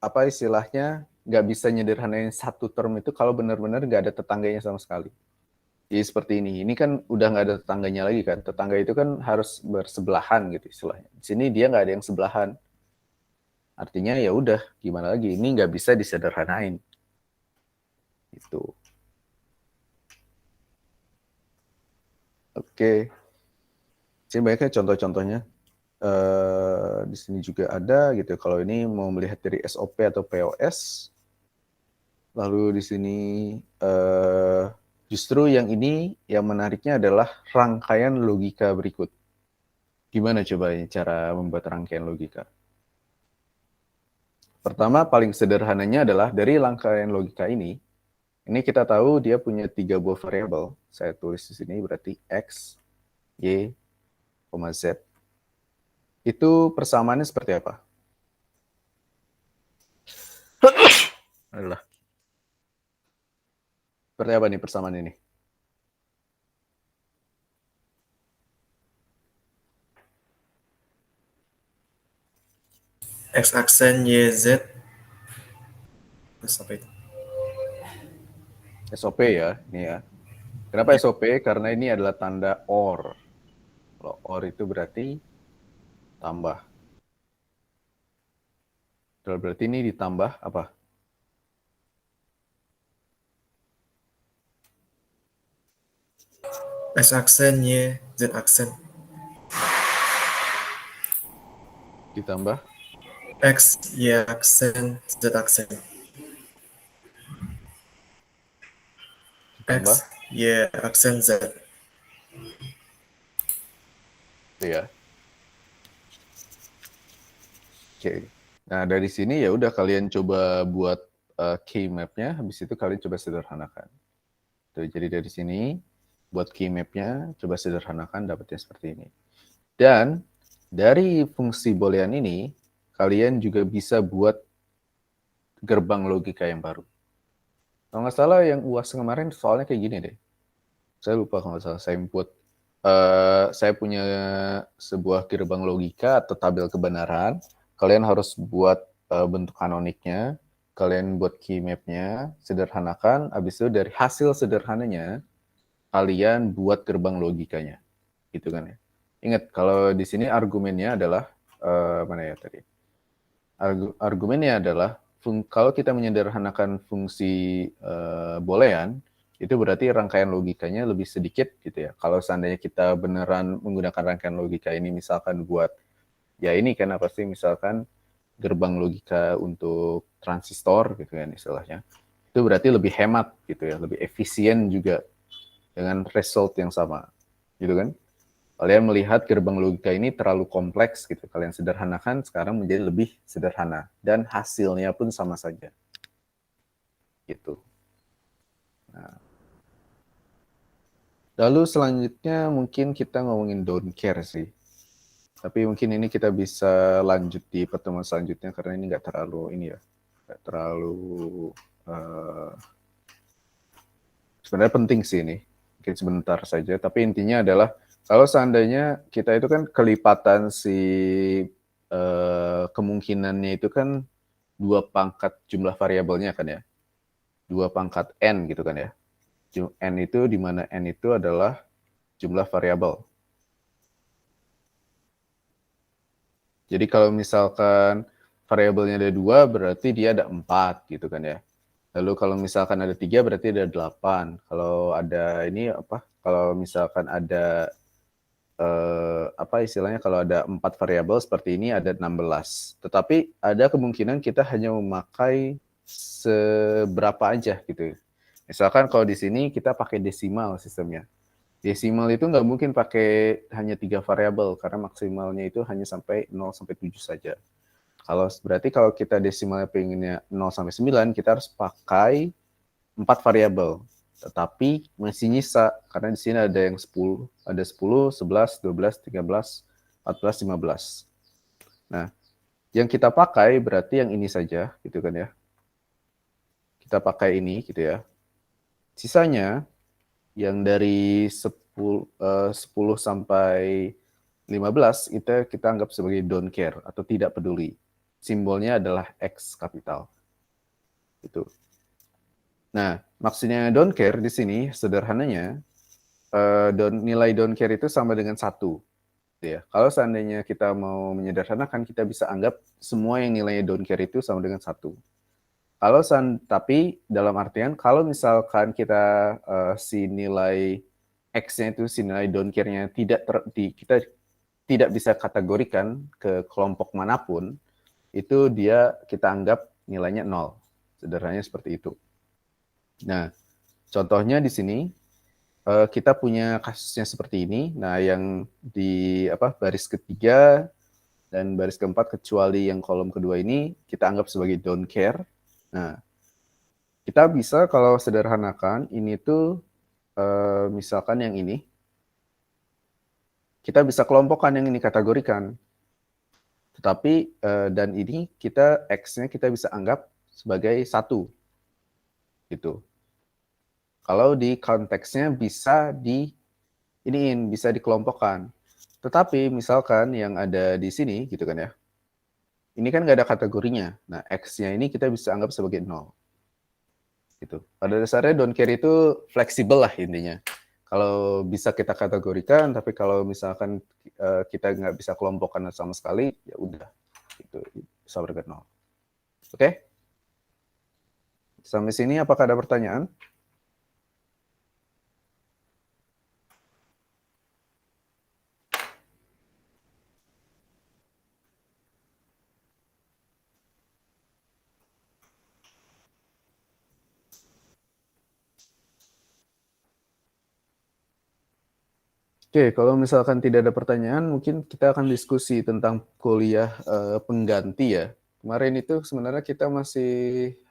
apa istilahnya nggak bisa nyederhanain satu term itu kalau benar-benar nggak ada tetangganya sama sekali. Jadi seperti ini. Ini kan udah nggak ada tetangganya lagi kan. Tetangga itu kan harus bersebelahan gitu istilahnya. Di sini dia nggak ada yang sebelahan. Artinya ya udah gimana lagi. Ini nggak bisa disederhanain. Itu. Oke. Sini banyaknya contoh-contohnya. Di sini juga ada gitu. Kalau ini mau melihat dari SOP atau POS. Lalu di sini justru yang ini yang menariknya adalah rangkaian logika berikut. Gimana coba cara membuat rangkaian logika? Pertama, paling sederhananya adalah dari rangkaian logika ini kita tahu dia punya 3 buah variabel. Saya tulis di sini berarti X, Y, Z. Itu persamaannya seperti apa? Adalah. Seperti apa nih persamaan ini? X aksen YZ. Terus apa itu? SOP ya, ini ya. Kenapa SOP? Karena ini adalah tanda OR. Kalau OR itu berarti tambah. Berarti ini ditambah apa? X aksen Y, Z aksen. Ditambah X, Y aksen, Z aksen. ditambah X, Y aksen, Z. itu ya. Oke. Nah, dari sini ya udah kalian coba buat key map-nya, habis itu kalian coba sederhanakan. Tuh, jadi dari sini buat key map-nya coba sederhanakan dapatnya seperti ini. Dan dari fungsi boolean ini kalian juga bisa buat gerbang logika yang baru. Kalau nggak salah yang UAS kemarin soalnya kayak gini deh. Saya lupa kalau nggak salah saya input. Saya punya sebuah gerbang logika atau tabel kebenaran. Kalian harus buat bentuk kanoniknya. Kalian buat key map-nya, sederhanakan. Habis itu dari hasil sederhananya, kalian buat gerbang logikanya. Gitu kan ya. Ingat, kalau di sini argumennya adalah, mana ya tadi? Argumennya adalah, kalau kita menyederhanakan fungsi boolean, itu berarti rangkaian logikanya lebih sedikit gitu ya. Kalau seandainya kita beneran menggunakan rangkaian logika ini, misalkan buat, ya ini kan apa sih, misalkan gerbang logika untuk transistor gitu kan istilahnya, itu berarti lebih hemat gitu ya, lebih efisien juga dengan result yang sama, gitu kan. Kalian melihat gerbang logika ini terlalu kompleks gitu, kalian sederhanakan sekarang menjadi lebih sederhana dan hasilnya pun sama saja. Gitu. Nah. Lalu selanjutnya mungkin kita ngomongin don't care sih. Tapi mungkin ini kita bisa lanjut di pertemuan selanjutnya karena ini nggak terlalu ini ya, nggak terlalu sebenarnya penting sih ini. Mungkin sebentar saja. Tapi intinya adalah kalau seandainya kita itu kan kelipatan si kemungkinannya itu kan 2 pangkat jumlah variabelnya kan ya, 2 pangkat n gitu kan ya. N itu di mana n itu adalah jumlah variabel. Jadi kalau misalkan variabelnya ada 2, berarti dia ada 4 gitu kan ya. Lalu kalau misalkan ada 3, berarti ada 8. Kalau ada ini apa? Kalau misalkan ada apa istilahnya, kalau ada 4 variabel seperti ini ada 16. Tetapi ada kemungkinan kita hanya memakai seberapa aja gitu. Misalkan kalau di sini kita pakai desimal sistemnya. Desimal itu nggak mungkin pakai hanya 3 variabel karena maksimalnya itu hanya sampai 0 sampai 7 saja. Berarti kalau kita desimalnya pengennya 0 sampai 9, kita harus pakai 4 variabel. Tetapi masih nyisa karena di sini ada yang 10, ada 10, 11, 12, 13, 14, 15. Nah, yang kita pakai berarti yang ini saja gitu kan ya. Kita pakai ini gitu ya. Sisanya yang dari 10 sampai 15 itu kita anggap sebagai don't care atau tidak peduli. simbolnya adalah X kapital. Itu. Nah, maksudnya don't care di sini sederhananya nilai don't care itu sama dengan 1. Gitu ya. Kalau seandainya kita mau menyederhanakan, kita bisa anggap semua yang nilainya don't care itu sama dengan 1. Tapi dalam artian kalau misalkan kita si nilai X-nya itu, si nilai don't care-nya kita tidak bisa kategorikan ke kelompok manapun, itu kita anggap nilainya 0. Sederhananya seperti itu. Nah, contohnya di sini kita punya kasusnya seperti ini. Nah, yang di baris ketiga dan baris keempat kecuali yang kolom kedua ini kita anggap sebagai don't care. Nah, kita bisa kalau sederhanakan ini tuh misalkan yang ini kita bisa kelompokkan yang ini kategorikan. Tetapi dan ini X-nya kita bisa anggap sebagai 1. Gitu. Kalau di konteksnya bisa bisa dikelompokkan. Tetapi misalkan yang ada di sini gitu kan ya. Ini kan nggak ada kategorinya. Nah, X-nya ini kita bisa anggap sebagai 0. Gitu. Pada dasarnya don't care itu fleksibel lah intinya. Kalau bisa kita kategorikan, tapi kalau misalkan kita nggak bisa kelompokkan sama sekali, ya udah. Itu sama dengan 0. Oke? Sampai sini apakah ada pertanyaan? Oke, kalau misalkan tidak ada pertanyaan, mungkin kita akan diskusi tentang kuliah pengganti ya. Kemarin itu sebenarnya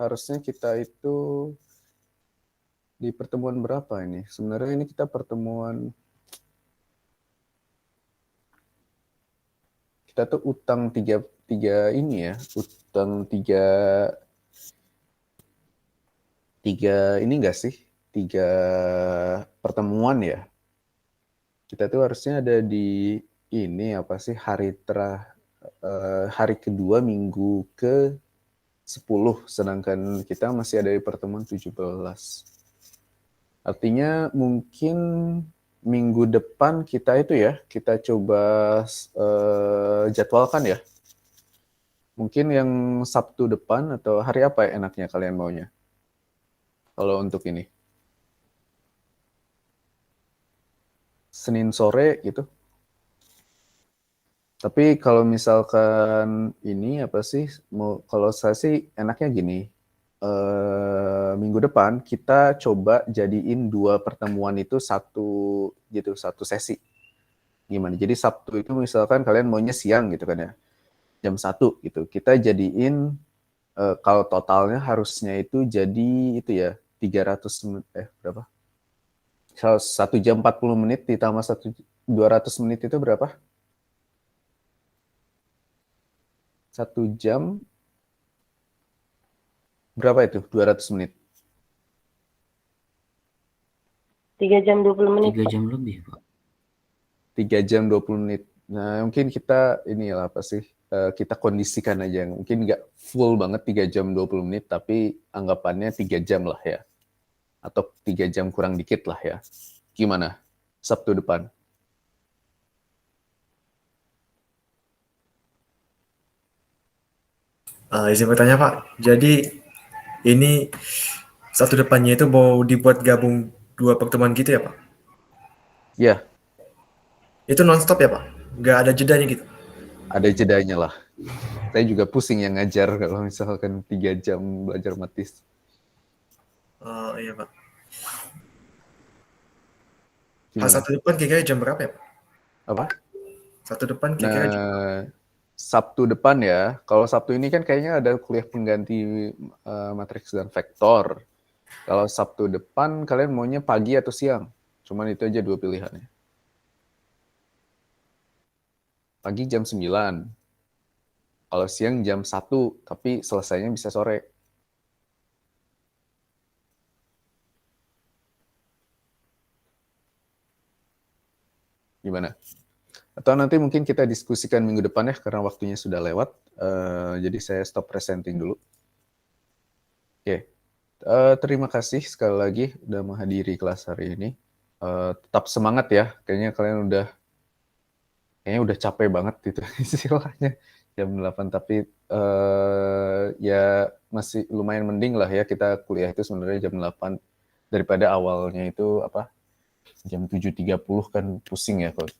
harusnya kita itu di pertemuan berapa ini? Sebenarnya ini kita tuh utang tiga ini ya, utang tiga ini enggak sih? 3 pertemuan ya. Kita tuh harusnya ada di ini hari kedua minggu ke-10, sedangkan kita masih ada di pertemuan 17. Artinya mungkin minggu depan kita coba jadwalkan ya. Mungkin yang Sabtu depan atau hari apa ya enaknya kalian maunya? Kalau untuk ini. Senin sore gitu. Tapi kalau misalkan ini kalau saya sih enaknya gini. Minggu depan kita coba jadiin 2 pertemuan itu satu sesi. Gimana? Jadi Sabtu itu misalkan kalian maunya siang gitu kan ya. Jam 1 gitu. Kita jadiin kalau totalnya harusnya itu jadi itu ya 300 berapa? 1 jam 40 menit ditambah 200 menit itu berapa? 1 jam berapa itu? 200 menit. 3 jam 20 menit. 3 jam lebih, Pak. 3 jam 20 menit. Nah, mungkin kita kita kondisikan aja. Mungkin nggak full banget 3 jam 20 menit, tapi anggapannya 3 jam lah ya. Atau 3 jam kurang dikit lah ya. Gimana? Sabtu depan. Izin bertanya Pak, jadi ini Sabtu depannya itu mau dibuat gabung 2 pertemuan gitu ya Pak? Ya. Itu non-stop ya Pak? Nggak ada jedanya gitu? Ada jedanya lah. Saya juga pusing yang ngajar kalau misalkan 3 jam belajar matis. Oh iya Pak. Gimana? Sabtu depan kira-kira jam berapa ya Pak? Apa? Sabtu depan kira-kira jam berapa? Sabtu depan ya. Kalau Sabtu ini kan kayaknya ada kuliah pengganti matriks dan vektor. Kalau Sabtu depan kalian maunya pagi atau siang? Cuman itu aja 2 pilihannya. Pagi jam 9. Kalau siang jam 1, tapi selesainya bisa sore. Gimana? Atau nanti mungkin kita diskusikan minggu depan ya, karena waktunya sudah lewat. Jadi saya stop presenting dulu. Oke, terima kasih sekali lagi udah menghadiri kelas hari ini. Tetap semangat ya, kayaknya kalian udah capek banget gitu istilahnya jam 8, tapi ya masih lumayan mending lah ya kita kuliah itu sebenarnya jam 8 daripada awalnya itu jam 7.30 kan pusing ya kalau.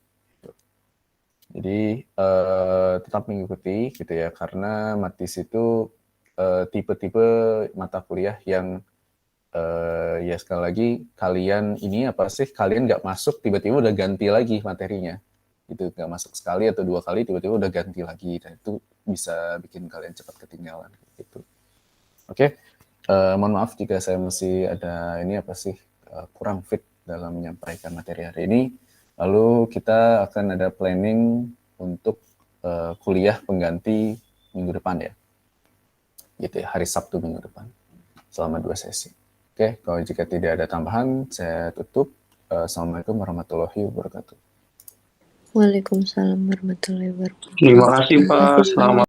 Jadi tetap mengikuti gitu ya, karena Matis itu tipe-tipe mata kuliah yang ya sekali lagi kalian nggak masuk tiba-tiba udah ganti lagi materinya, gitu, nggak masuk sekali atau 2 kali tiba-tiba udah ganti lagi, dan itu bisa bikin kalian cepat ketinggalan gitu. Oke. Mohon maaf jika saya masih ada kurang fit dalam menyampaikan materi hari ini. Lalu kita akan ada planning untuk kuliah pengganti minggu depan ya. Gitu ya, hari Sabtu minggu depan. Selama 2 sesi. Oke, kalau jika tidak ada tambahan, saya tutup. Assalamualaikum warahmatullahi wabarakatuh. Waalaikumsalam warahmatullahi wabarakatuh. Terima kasih Pak. Selamat